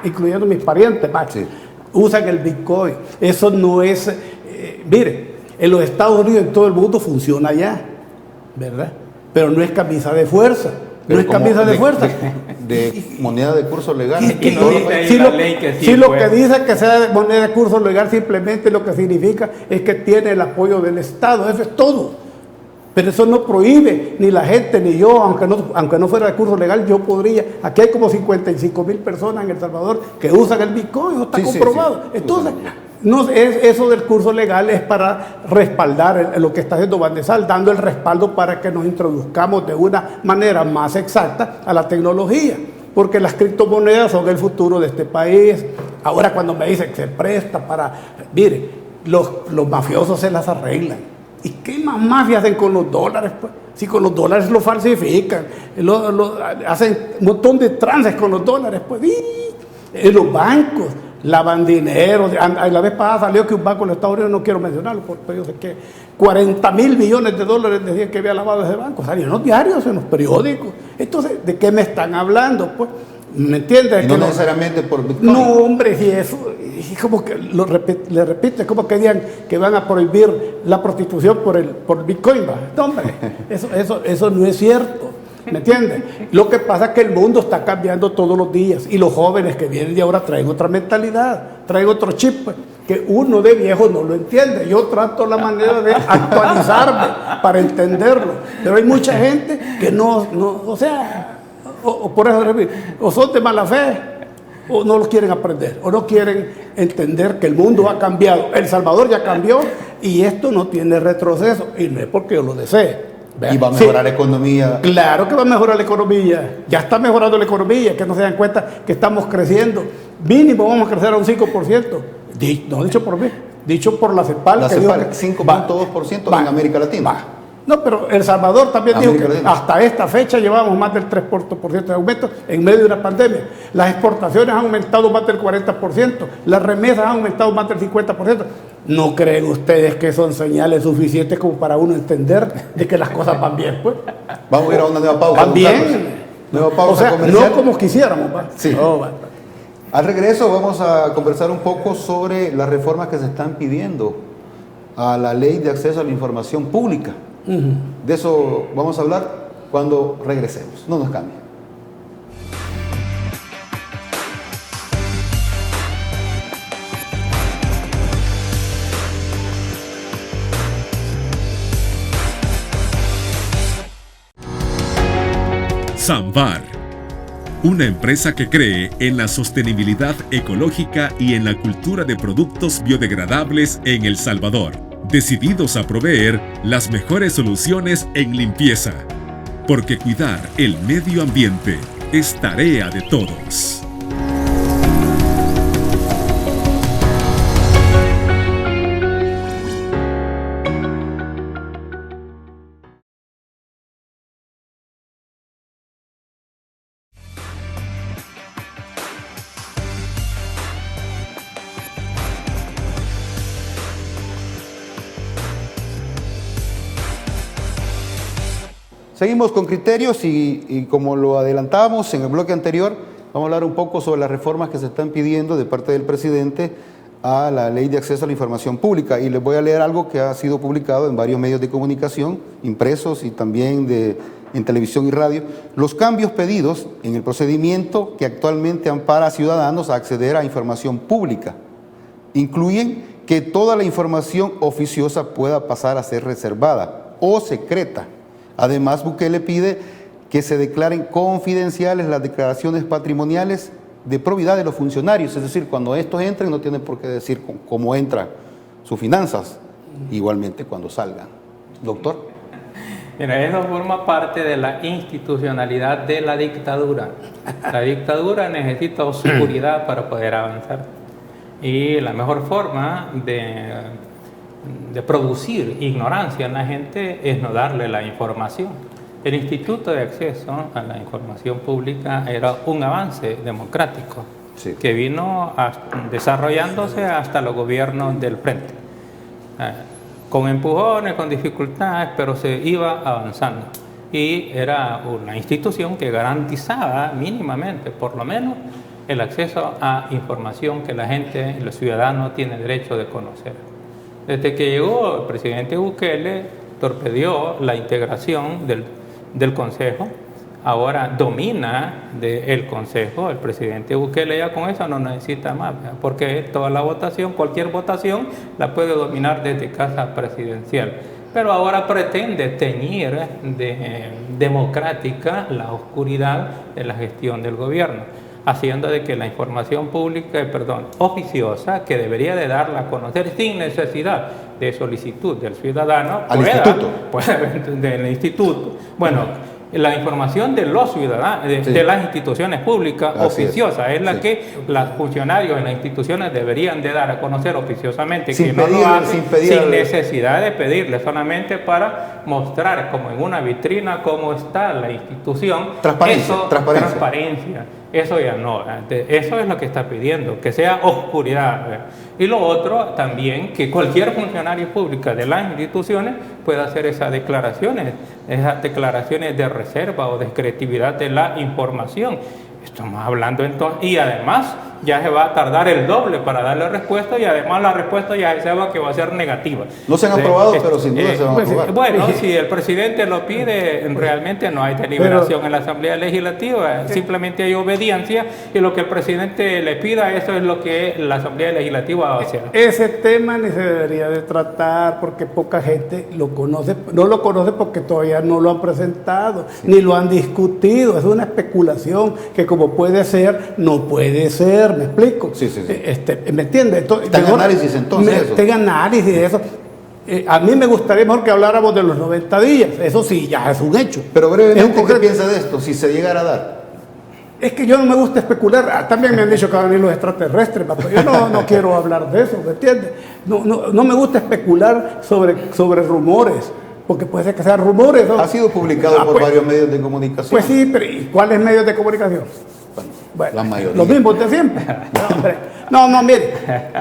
[SPEAKER 2] incluyendo mis parientes, Max, usan el Bitcoin. Eso no es, mire, en los Estados Unidos, en todo el mundo funciona ya, ¿verdad? Pero no es camisa de fuerza. No es camisa de fuerza.
[SPEAKER 1] De moneda de curso legal.
[SPEAKER 2] Si lo que dice que sea de moneda de curso legal, simplemente lo que significa es que tiene el apoyo del Estado. Eso es todo. Pero eso no prohíbe, ni la gente, ni yo, aunque no fuera de curso legal, yo podría. Aquí hay como 55,000 personas en El Salvador que usan el Bitcoin, está comprobado. Sí. Entonces, no, eso del curso legal es para respaldar lo que está haciendo Bandesal, dando el respaldo para que nos introduzcamos de una manera más exacta a la tecnología, porque las criptomonedas son el futuro de este país. Ahora cuando me dicen que se presta para... Mire, los mafiosos se las arreglan. ¿Y qué más mafia hacen con los dólares? Pues? Si con los dólares lo falsifican, hacen un montón de trances con los dólares, pues, en los bancos lavan dinero. La vez pasada salió que un banco en los Estados Unidos, no quiero mencionarlo, porque yo sé que 40,000 millones de dólares decían que había lavado ese banco. Salieron en los diarios, en los periódicos. Entonces, ¿de qué me están hablando? Pues, ¿me entiendes?
[SPEAKER 1] Y no necesariamente por Bitcoin.
[SPEAKER 2] No, hombre, si eso, y como que le repito, es como que digan que van a prohibir la prostitución por Bitcoin. No, hombre, eso no es cierto. ¿Me entiendes? Lo que pasa es que el mundo está cambiando todos los días y los jóvenes que vienen de ahora traen otra mentalidad, traen otro chip, pues, que uno de viejo no lo entiende. Yo trato la manera de actualizarme para entenderlo, pero hay mucha gente que no o sea, o por eso repito, o son de mala fe, o no lo quieren aprender, o no quieren entender que el mundo ha cambiado. El Salvador ya cambió y esto no tiene retroceso, y no es porque yo lo desee.
[SPEAKER 1] Y va a mejorar la economía.
[SPEAKER 2] Claro que va a mejorar la economía. Ya está mejorando la economía, que no se dan cuenta que estamos creciendo. Mínimo vamos a crecer a un 5%. No dicho por mí, dicho por la CEPAL.
[SPEAKER 1] La CEPAL, 5.2% en América Latina.
[SPEAKER 2] No, pero El Salvador también dijo que hasta esta fecha llevamos más del 3% de aumento en medio de una pandemia. Las exportaciones han aumentado más del 40%, las remesas han aumentado más del 50%. ¿No creen ustedes que son señales suficientes como para uno entender de que las cosas van bien? Pues
[SPEAKER 1] vamos a ir a una nueva pausa.
[SPEAKER 2] Van bien.
[SPEAKER 1] Nueva pausa
[SPEAKER 2] o sea,
[SPEAKER 1] comercial.
[SPEAKER 2] no como quisiéramos, ¿va?
[SPEAKER 1] Sí.
[SPEAKER 2] Oh, va.
[SPEAKER 1] Al regreso vamos a conversar un poco sobre las reformas que se están pidiendo a la ley de acceso a la información pública. De eso vamos a hablar cuando regresemos. No nos cambien.
[SPEAKER 4] Samvar, una empresa que cree en la sostenibilidad ecológica y en la cultura de productos biodegradables en El Salvador, decididos a proveer las mejores soluciones en limpieza, porque cuidar el medio ambiente es tarea de todos.
[SPEAKER 1] Seguimos con criterios y como lo adelantábamos en el bloque anterior, vamos a hablar un poco sobre las reformas que se están pidiendo de parte del presidente a la Ley de Acceso a la Información Pública. Y les voy a leer algo que ha sido publicado en varios medios de comunicación, impresos y también en televisión y radio. Los cambios pedidos en el procedimiento que actualmente ampara a ciudadanos a acceder a información pública incluyen que toda la información oficiosa pueda pasar a ser reservada o secreta. Además, Bukele pide que se declaren confidenciales las declaraciones patrimoniales de probidad de los funcionarios, es decir, cuando estos entren no tienen por qué decir cómo entran sus finanzas, igualmente cuando salgan. Doctor.
[SPEAKER 3] Mira, eso forma parte de la institucionalidad de la dictadura. La dictadura necesita oscuridad para poder avanzar. Y la mejor forma de producir ignorancia en la gente es no darle la información. El Instituto de Acceso a la Información Pública era un avance democrático, sí, que vino desarrollándose hasta los gobiernos del frente, con empujones, con dificultades, pero se iba avanzando. Y era una institución que garantizaba mínimamente, por lo menos, el acceso a información que la gente, los ciudadanos, tienen derecho de conocer. Desde que llegó el presidente Bukele, torpedeó la integración del Consejo, ahora domina el Consejo, el presidente Bukele ya con eso no necesita más, porque toda la votación, cualquier votación, la puede dominar desde casa presidencial. Pero ahora pretende teñir de democrática la oscuridad de la gestión del gobierno, haciendo de que la información pública, oficiosa, que debería de darla a conocer sin necesidad de solicitud del ciudadano, del instituto, bueno, la información de los ciudadanos, de las instituciones públicas oficiosas, es la que los funcionarios en las instituciones deberían de dar a conocer oficiosamente, que no lo hacen sin necesidad de pedirle, solamente para mostrar como en una vitrina cómo está la institución. Transparencia. Eso ya no, eso es lo que está pidiendo, que sea oscuridad. Y lo otro también, que cualquier funcionario público de las instituciones pueda hacer esas declaraciones de reserva o de secretividad de la información. Estamos hablando entonces, y además ya se va a tardar el doble para darle respuesta, y además la respuesta ya se sabe que va a ser negativa.
[SPEAKER 1] No se han aprobado, pero sin duda se van a aprobar.
[SPEAKER 3] Bueno, si el presidente lo pide, realmente no hay deliberación en la Asamblea Legislativa, simplemente hay obediencia, y lo que el presidente le pida, eso es lo que la Asamblea Legislativa va a hacer.
[SPEAKER 2] Ese tema ni se debería de tratar, porque poca gente lo conoce, no lo conoce porque todavía no lo han presentado, ni lo han discutido, es una especulación que como puede ser, no puede ser, ¿me explico?
[SPEAKER 1] Sí.
[SPEAKER 2] ¿Me entiendes?
[SPEAKER 1] Está en análisis entonces eso.
[SPEAKER 2] Está en análisis de eso. A mí me gustaría mejor que habláramos de los 90 días, eso sí, ya es un hecho.
[SPEAKER 1] Pero brevemente, ¿qué piensa de esto, si se llegara a dar?
[SPEAKER 2] Es que yo no me gusta especular, también me han dicho que van a venir los extraterrestres, pero yo no quiero hablar de eso, ¿me entiendes? No me gusta especular sobre rumores, porque puede ser que sean rumores, ¿no?
[SPEAKER 1] Ha sido publicado por varios medios de comunicación.
[SPEAKER 2] Pues sí, pero ¿y cuáles medios de comunicación?
[SPEAKER 1] Bueno.
[SPEAKER 2] Bueno,
[SPEAKER 1] La mayoría.
[SPEAKER 2] los mismos de siempre. No, hombre. No, mire,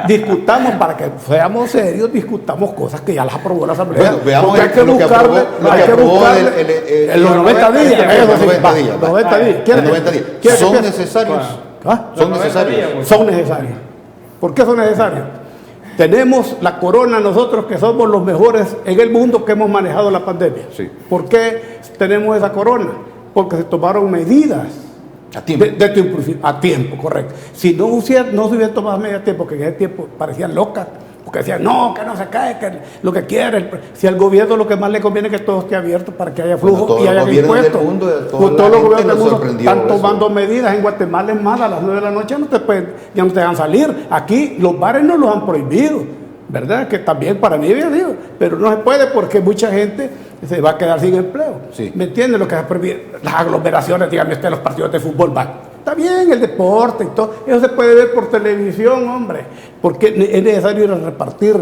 [SPEAKER 2] discutamos para que seamos serios, discutamos cosas que ya las aprobó la Asamblea.
[SPEAKER 1] Bueno, veamos
[SPEAKER 2] porque hay que
[SPEAKER 1] lo que
[SPEAKER 2] buscarle,
[SPEAKER 1] aprobó- lo
[SPEAKER 2] hay
[SPEAKER 1] que
[SPEAKER 2] que
[SPEAKER 1] aprobó
[SPEAKER 2] buscarle
[SPEAKER 1] el-
[SPEAKER 2] los 90 días. Eso sí,
[SPEAKER 1] 90
[SPEAKER 2] va,
[SPEAKER 1] días, va.
[SPEAKER 2] 90 días.
[SPEAKER 1] En
[SPEAKER 2] ¿Quiere
[SPEAKER 1] 90
[SPEAKER 2] que-
[SPEAKER 1] días.
[SPEAKER 2] quiere que
[SPEAKER 1] ¿Son
[SPEAKER 2] empiece?
[SPEAKER 1] necesarios?
[SPEAKER 2] ¿Ah?
[SPEAKER 1] ¿Son necesarios?
[SPEAKER 2] Son necesarios. ¿Por qué son necesarios? Tenemos la corona nosotros que somos los mejores en el mundo que hemos manejado la pandemia.
[SPEAKER 1] Sí.
[SPEAKER 2] ¿Por qué tenemos esa corona? Porque se tomaron medidas.
[SPEAKER 1] A tiempo.
[SPEAKER 2] A tiempo, correcto. Si no se hubiera tomado medidas a tiempo, que en ese tiempo parecían locas, porque decían, no, que no se cae, que lo que quiere. Si al gobierno lo que más le conviene es que todo esté abierto para que haya flujo
[SPEAKER 1] Todos
[SPEAKER 2] y
[SPEAKER 1] los
[SPEAKER 2] haya
[SPEAKER 1] gobiernos del
[SPEAKER 2] impuestos.
[SPEAKER 1] mundo, toda
[SPEAKER 2] Pues
[SPEAKER 1] la
[SPEAKER 2] todos los
[SPEAKER 1] gente
[SPEAKER 2] gobiernos del
[SPEAKER 1] nos
[SPEAKER 2] mundo
[SPEAKER 1] sorprendió
[SPEAKER 2] están
[SPEAKER 1] eso.
[SPEAKER 2] tomando medidas. En Guatemala es más, a las 9 de la noche ya no te dejan salir. Aquí los bares no los han prohibido, ¿verdad? Que también para mí, digo, pero no se puede porque mucha gente se va a quedar sin empleo.
[SPEAKER 1] Sí.
[SPEAKER 2] ¿Me entiende? Lo que se prohíbe, las aglomeraciones, dígame usted, los partidos de fútbol van. Está bien el deporte y todo, eso se puede ver por televisión, hombre, porque es necesario ir a repartir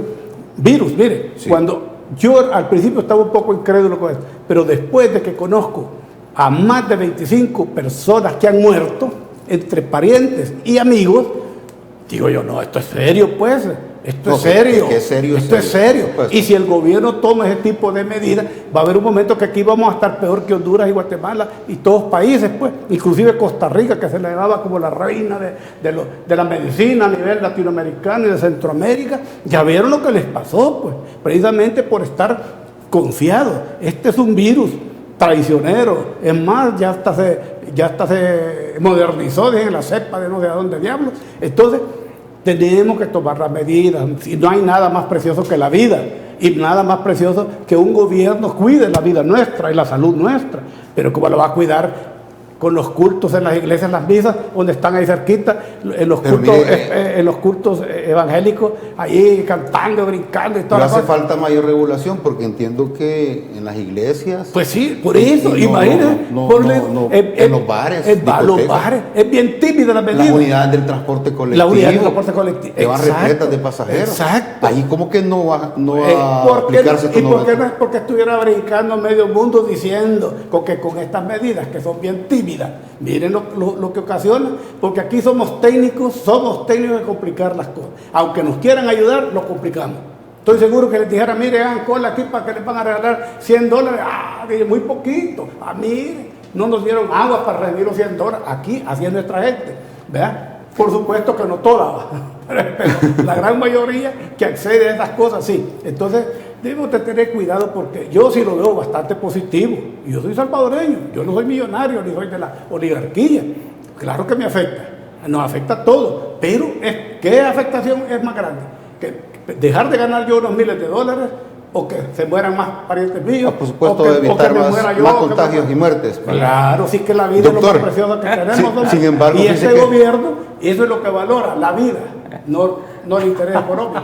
[SPEAKER 2] virus. Mire,
[SPEAKER 1] Sí.
[SPEAKER 2] cuando yo al principio estaba un poco incrédulo con esto, pero después de que conozco a más de 25 personas que han muerto, entre parientes y amigos, digo yo, no, esto es serio, pues. Esto
[SPEAKER 1] No,
[SPEAKER 2] es serio.
[SPEAKER 1] que es serio,
[SPEAKER 2] Esto es
[SPEAKER 1] serio,
[SPEAKER 2] serio.
[SPEAKER 1] por supuesto.
[SPEAKER 2] Y si el gobierno toma ese tipo de medidas, va a haber un momento que aquí vamos a estar peor que Honduras y Guatemala y todos países, pues. Inclusive Costa Rica, que se le daba como la reina de la medicina a nivel latinoamericano y de Centroamérica. Ya vieron lo que les pasó, pues. Precisamente por estar confiados. Este es un virus traicionero. Es más, ya hasta se modernizó, dije, la cepa de no sé a dónde diablos. Entonces, tenemos que tomar las medidas. Si no hay nada más precioso que la vida y nada más precioso que un gobierno cuide la vida nuestra y la salud nuestra. Pero ¿cómo lo va a cuidar con los cultos en las iglesias, las misas, donde están ahí cerquita, en los
[SPEAKER 1] Pero
[SPEAKER 2] cultos,
[SPEAKER 1] mire,
[SPEAKER 2] en los cultos evangélicos, ahí cantando, brincando y
[SPEAKER 1] Pero
[SPEAKER 2] todas
[SPEAKER 1] hace
[SPEAKER 2] las cosas?
[SPEAKER 1] falta mayor regulación porque entiendo que en las iglesias...
[SPEAKER 2] Pues sí, por eso,
[SPEAKER 1] Y no,
[SPEAKER 2] imagínate.
[SPEAKER 1] no,
[SPEAKER 2] ponle-
[SPEAKER 1] no, en los bares,
[SPEAKER 2] los
[SPEAKER 1] discotecas.
[SPEAKER 2] bares, es bien tímida la medida.
[SPEAKER 1] Las unidades del transporte colectivo.
[SPEAKER 2] La unidad del transporte colectivo.
[SPEAKER 1] Que van
[SPEAKER 2] Exacto,
[SPEAKER 1] repletas de pasajeros.
[SPEAKER 2] exacto.
[SPEAKER 1] Ahí como que no va a
[SPEAKER 2] ¿Por qué,
[SPEAKER 1] aplicarse esto.
[SPEAKER 2] ¿Y por qué no es porque estuviera brincando medio mundo diciendo que con estas medidas que son bien tímidas, miren lo que ocasiona? Porque aquí somos técnicos de complicar las cosas. Aunque nos quieran ayudar, lo complicamos. Estoy seguro que les dijera, mire, hagan cola aquí para que les van a regalar $100. Ah, dije, muy poquito. Ah, mire, no nos dieron agua para recibir los $100. Aquí, así es nuestra gente. ¿Verdad? Por supuesto que no toda, pero la gran mayoría que accede a esas cosas, sí. Entonces, debemos de tener cuidado porque yo sí lo veo bastante positivo. Yo soy salvadoreño, yo no soy millonario ni soy de la oligarquía. Claro que me afecta, nos afecta a todos, pero ¿qué afectación es más grande? ¿Que dejar de ganar yo unos miles de dólares o que se mueran más parientes míos?
[SPEAKER 1] Por supuesto,
[SPEAKER 2] o que
[SPEAKER 1] evitar
[SPEAKER 2] me
[SPEAKER 1] más
[SPEAKER 2] muera yo,
[SPEAKER 1] contagios y muertes.
[SPEAKER 2] Claro, sí que la vida
[SPEAKER 1] Doctor,
[SPEAKER 2] es lo más precioso que tenemos.
[SPEAKER 1] sí,
[SPEAKER 2] hombre.
[SPEAKER 1] sin embargo,
[SPEAKER 2] y
[SPEAKER 1] fíjese
[SPEAKER 2] ese
[SPEAKER 1] que-
[SPEAKER 2] gobierno, eso es lo que valora, la vida, no el interés económico.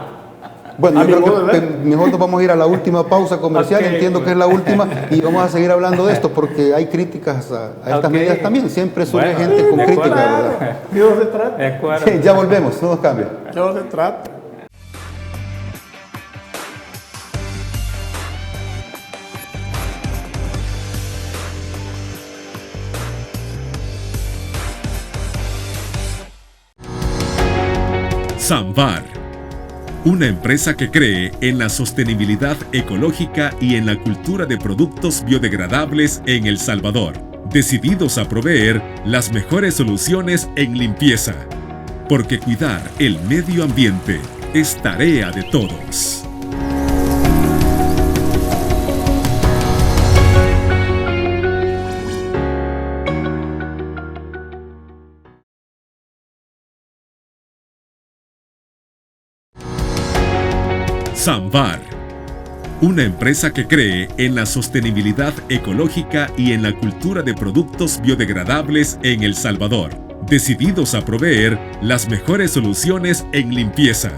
[SPEAKER 1] Bueno,
[SPEAKER 2] A
[SPEAKER 1] yo
[SPEAKER 2] mi
[SPEAKER 1] creo
[SPEAKER 2] modo de
[SPEAKER 1] que
[SPEAKER 2] ver.
[SPEAKER 1] mejor nos vamos a ir a la última pausa comercial,
[SPEAKER 3] Ok,
[SPEAKER 1] entiendo que es la última, y vamos a seguir hablando de esto porque hay críticas a estas
[SPEAKER 3] Ok.
[SPEAKER 1] medidas también, siempre surge
[SPEAKER 3] Bueno,
[SPEAKER 1] gente con
[SPEAKER 3] de acuerdo.
[SPEAKER 1] críticas,
[SPEAKER 2] Claro,
[SPEAKER 1] ¿verdad?
[SPEAKER 2] de eso se trata.
[SPEAKER 3] De acuerdo.
[SPEAKER 1] Sí, ya volvemos, no nos cambia.
[SPEAKER 2] De eso se trata.
[SPEAKER 4] Samvar, una empresa que cree en la sostenibilidad ecológica y en la cultura de productos biodegradables en El Salvador, decididos a proveer las mejores soluciones en limpieza, porque cuidar el medio ambiente es tarea de todos. Samvar, una empresa que cree en la sostenibilidad ecológica y en la cultura de productos biodegradables en El Salvador, decididos a proveer las mejores soluciones en limpieza,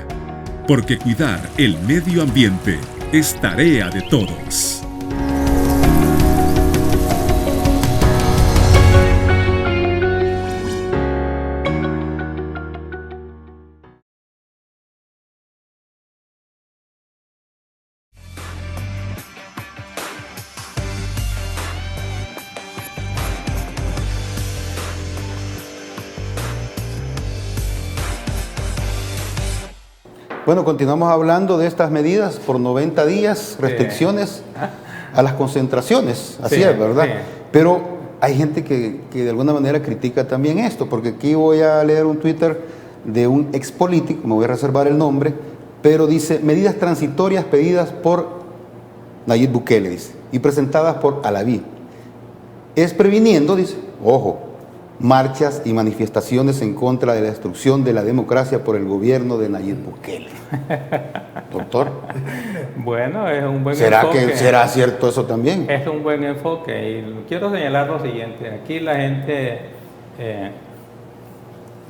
[SPEAKER 4] porque cuidar el medio ambiente es tarea de todos.
[SPEAKER 1] Bueno, continuamos hablando de estas medidas por 90 días, restricciones a las concentraciones, así
[SPEAKER 3] Sí,
[SPEAKER 1] es, ¿verdad?
[SPEAKER 3] sí.
[SPEAKER 1] Pero hay gente que de alguna manera critica también esto, porque aquí voy a leer un Twitter de un ex político, me voy a reservar el nombre, pero dice, medidas transitorias pedidas por Nayib Bukele, dice, y presentadas por Alaví. Es previniendo, dice, ojo, marchas y manifestaciones en contra de la destrucción de la democracia por el gobierno de Nayib Bukele. Doctor,
[SPEAKER 3] Bueno, es un buen
[SPEAKER 1] ¿será
[SPEAKER 3] enfoque.
[SPEAKER 1] será cierto eso también?
[SPEAKER 3] Es un buen enfoque y quiero señalar lo siguiente. Aquí la gente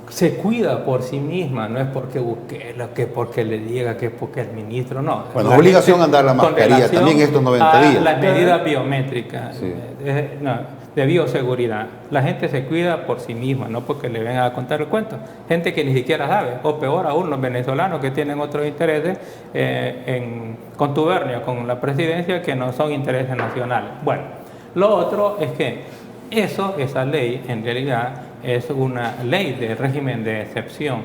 [SPEAKER 3] se cuida por sí misma, no es porque busque, que porque le diga, que es porque el ministro, no.
[SPEAKER 1] Bueno,
[SPEAKER 3] La
[SPEAKER 1] es obligación
[SPEAKER 3] gente,
[SPEAKER 1] andar la
[SPEAKER 3] con
[SPEAKER 1] mascarilla
[SPEAKER 3] relación
[SPEAKER 1] también estos 90
[SPEAKER 3] a
[SPEAKER 1] días.
[SPEAKER 3] las medidas biométricas,
[SPEAKER 1] Sí.
[SPEAKER 3] de bioseguridad. La gente se cuida por sí misma, no porque le vengan a contar el cuento. Gente que ni siquiera sabe, o peor aún, los venezolanos que tienen otros intereses en contubernio con la presidencia que no son intereses nacionales. Bueno, lo otro es que esa ley en realidad es una ley de régimen de excepción,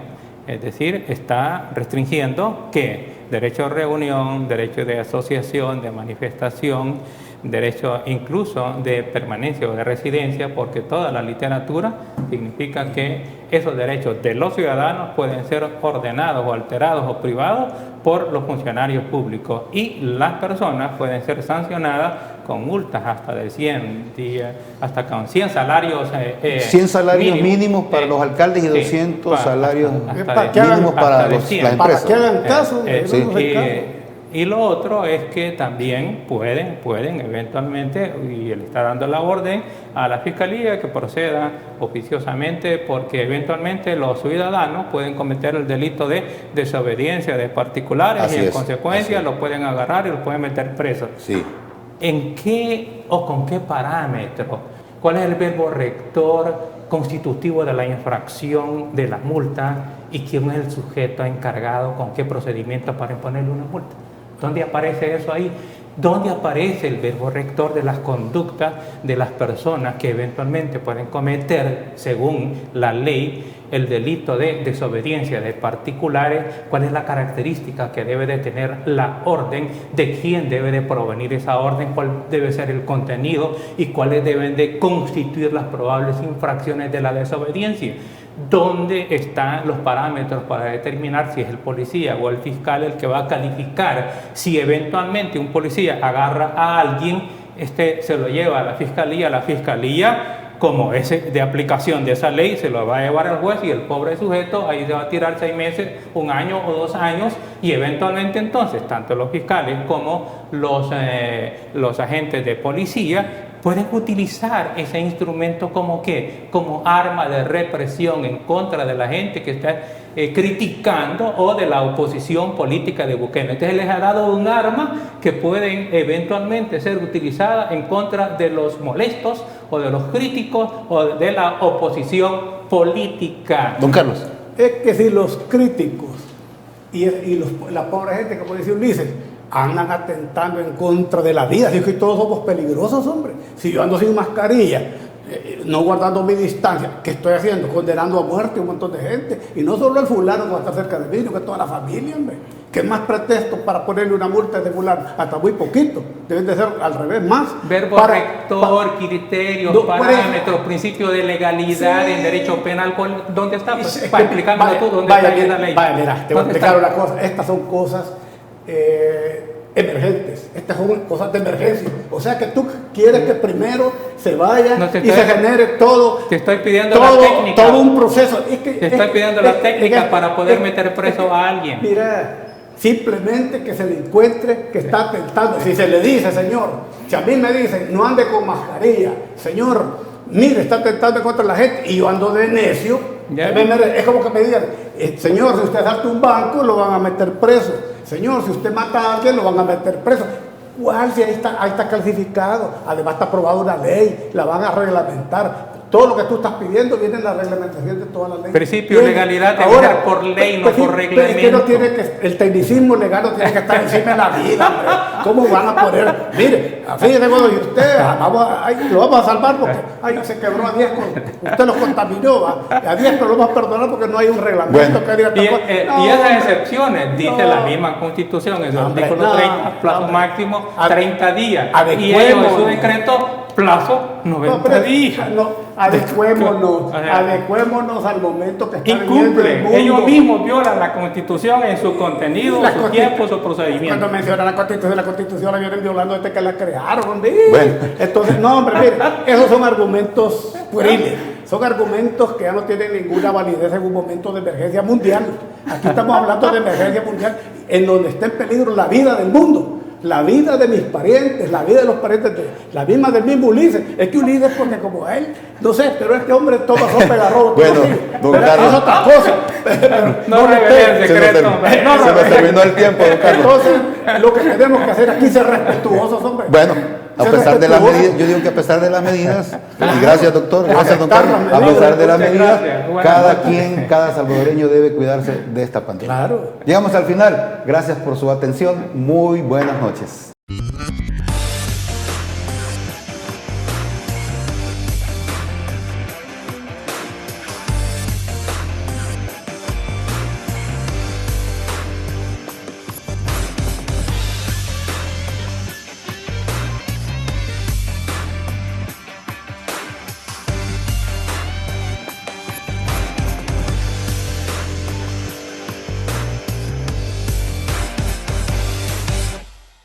[SPEAKER 3] es decir, está restringiendo que derecho a reunión, derecho de asociación, de manifestación, derecho incluso de permanencia o de residencia, porque toda la literatura significa que esos derechos de los ciudadanos pueden ser ordenados o alterados o privados por los funcionarios públicos y las personas pueden ser sancionadas con multas hasta de 100 días, hasta con 100 salarios
[SPEAKER 1] 100 salarios mínimos para los alcaldes y 200 salarios mínimos para las empresas.
[SPEAKER 2] Para que hagan caso.
[SPEAKER 1] Sí.
[SPEAKER 3] Y lo otro es que también pueden eventualmente, y le está dando la orden a la Fiscalía que proceda oficiosamente, porque eventualmente los ciudadanos pueden cometer el delito de desobediencia de particulares
[SPEAKER 1] Así
[SPEAKER 3] y en
[SPEAKER 1] es,
[SPEAKER 3] consecuencia
[SPEAKER 1] así es.
[SPEAKER 3] lo pueden agarrar y lo pueden meter preso.
[SPEAKER 1] Sí.
[SPEAKER 3] ¿En qué o con qué parámetros? ¿Cuál es el verbo rector constitutivo de la infracción de la multa? ¿Y quién es el sujeto encargado con qué procedimiento para imponerle una multa? ¿Dónde aparece eso ahí? ¿Dónde aparece el verbo rector de las conductas de las personas que eventualmente pueden cometer, según la ley, el delito de desobediencia de particulares? ¿Cuál es la característica que debe de tener la orden? ¿De quién debe de provenir esa orden? ¿Cuál debe ser el contenido? ¿Y cuáles deben de constituir las probables infracciones de la desobediencia? ¿Dónde están los parámetros para determinar si es el policía o el fiscal el que va a calificar si eventualmente un policía agarra a alguien, se lo lleva a la fiscalía, como es de aplicación de esa ley, se lo va a llevar al juez y el pobre sujeto ahí se va a tirar 6 meses, 1 año o 2 años y eventualmente entonces tanto los fiscales como los agentes de policía pueden utilizar ese instrumento como ¿qué? Como arma de represión en contra de la gente que está criticando o de la oposición política de Bukele. Entonces les ha dado un arma que pueden eventualmente ser utilizada en contra de los molestos o de los críticos o de la oposición política.
[SPEAKER 1] Don Carlos.
[SPEAKER 2] Es que si los críticos y la pobre gente, como dice Ulises, andan atentando en contra de la vida, si es que todos somos peligrosos, hombre. Si yo ando sin mascarilla, no guardando mi distancia, ¿qué estoy haciendo? Condenando a muerte a un montón de gente. Y no solo el fulano que va a estar cerca de mí, sino que toda la familia, hombre. ¿Qué más pretexto para ponerle una multa de fulano? Hasta muy poquito. Deben de ser al revés, más.
[SPEAKER 3] Verbo rector, criterios, parámetros, principio de legalidad en derecho penal. ¿Dónde está? Pues, para explicármelo tú, ¿dónde está la ley?
[SPEAKER 2] Vaya, mira, te voy a explicar una cosa. Estas son cosas emergentes. Estas son cosas de emergencia. O sea que tú quieres que primero se vaya y se genere todo.
[SPEAKER 3] Te estoy pidiendo la técnica.
[SPEAKER 2] Todo un proceso.
[SPEAKER 3] Te estoy pidiendo la técnica para poder meter preso a alguien.
[SPEAKER 2] Mira, simplemente que se le encuentre que está atentando. Si se le dice, señor, si a mí me dicen no ande con mascarilla, señor, mire, está atentando contra la gente y yo ando de necio, es como que me digan, señor, si usted asalta un banco lo van a meter preso, señor, si usted mata a alguien lo van a meter preso. ¿Cuál? Si ahí está clasificado, además está aprobada una ley, la van a reglamentar. todo lo que tú estás pidiendo viene en la reglamentación de todas las leyes.
[SPEAKER 3] Principio de legalidad debe ser por ley, no por reglamento.
[SPEAKER 2] Es que no tiene que, el tecnicismo legal no tiene que estar encima de la vida, hombre. ¿Cómo van a poner? Mire, fíjese, bueno, y usted, lo vamos a salvar porque se quebró a 10, usted los contaminó, ¿va? A 10 pero lo vamos a perdonar porque no hay un reglamento que diga
[SPEAKER 3] y esas excepciones, dice la misma Constitución, en su artículo 30, plazo máximo 30 días. Y ellos en su decreto, plazo 90 días.
[SPEAKER 2] Adecuémonos al momento que están
[SPEAKER 3] incumplen. Ellos mismos violan la Constitución en su contenido, su tiempo, su procedimiento.
[SPEAKER 2] Cuando mencionan la Constitución la vienen violando desde que la crearon, hombre. Bueno. Entonces, no, hombre, mire, esos son argumentos pueriles. Son argumentos que ya no tienen ninguna validez en un momento de emergencia mundial. Aquí estamos hablando de emergencia mundial en donde está en peligro la vida del mundo. La vida de mis parientes, la vida de los parientes, la misma del mismo Ulises. Es que Ulises, porque como él, no sé, pero este hombre toma sopa de arroz.
[SPEAKER 1] Bueno, don Carlos.
[SPEAKER 2] Es otra cosa.
[SPEAKER 3] No revele el secreto.
[SPEAKER 1] Se nos terminó el tiempo, don Carlos.
[SPEAKER 2] Entonces, lo que tenemos que hacer aquí es ser respetuosos, hombre.
[SPEAKER 1] Bueno, a pesar de las medidas, yo digo que a pesar de las medidas, y gracias doctor, gracias don Carlos, a pesar de las medidas, cada salvadoreño debe cuidarse de esta pandemia.
[SPEAKER 2] Claro.
[SPEAKER 1] Llegamos al final, gracias por su atención, muy buenas noches.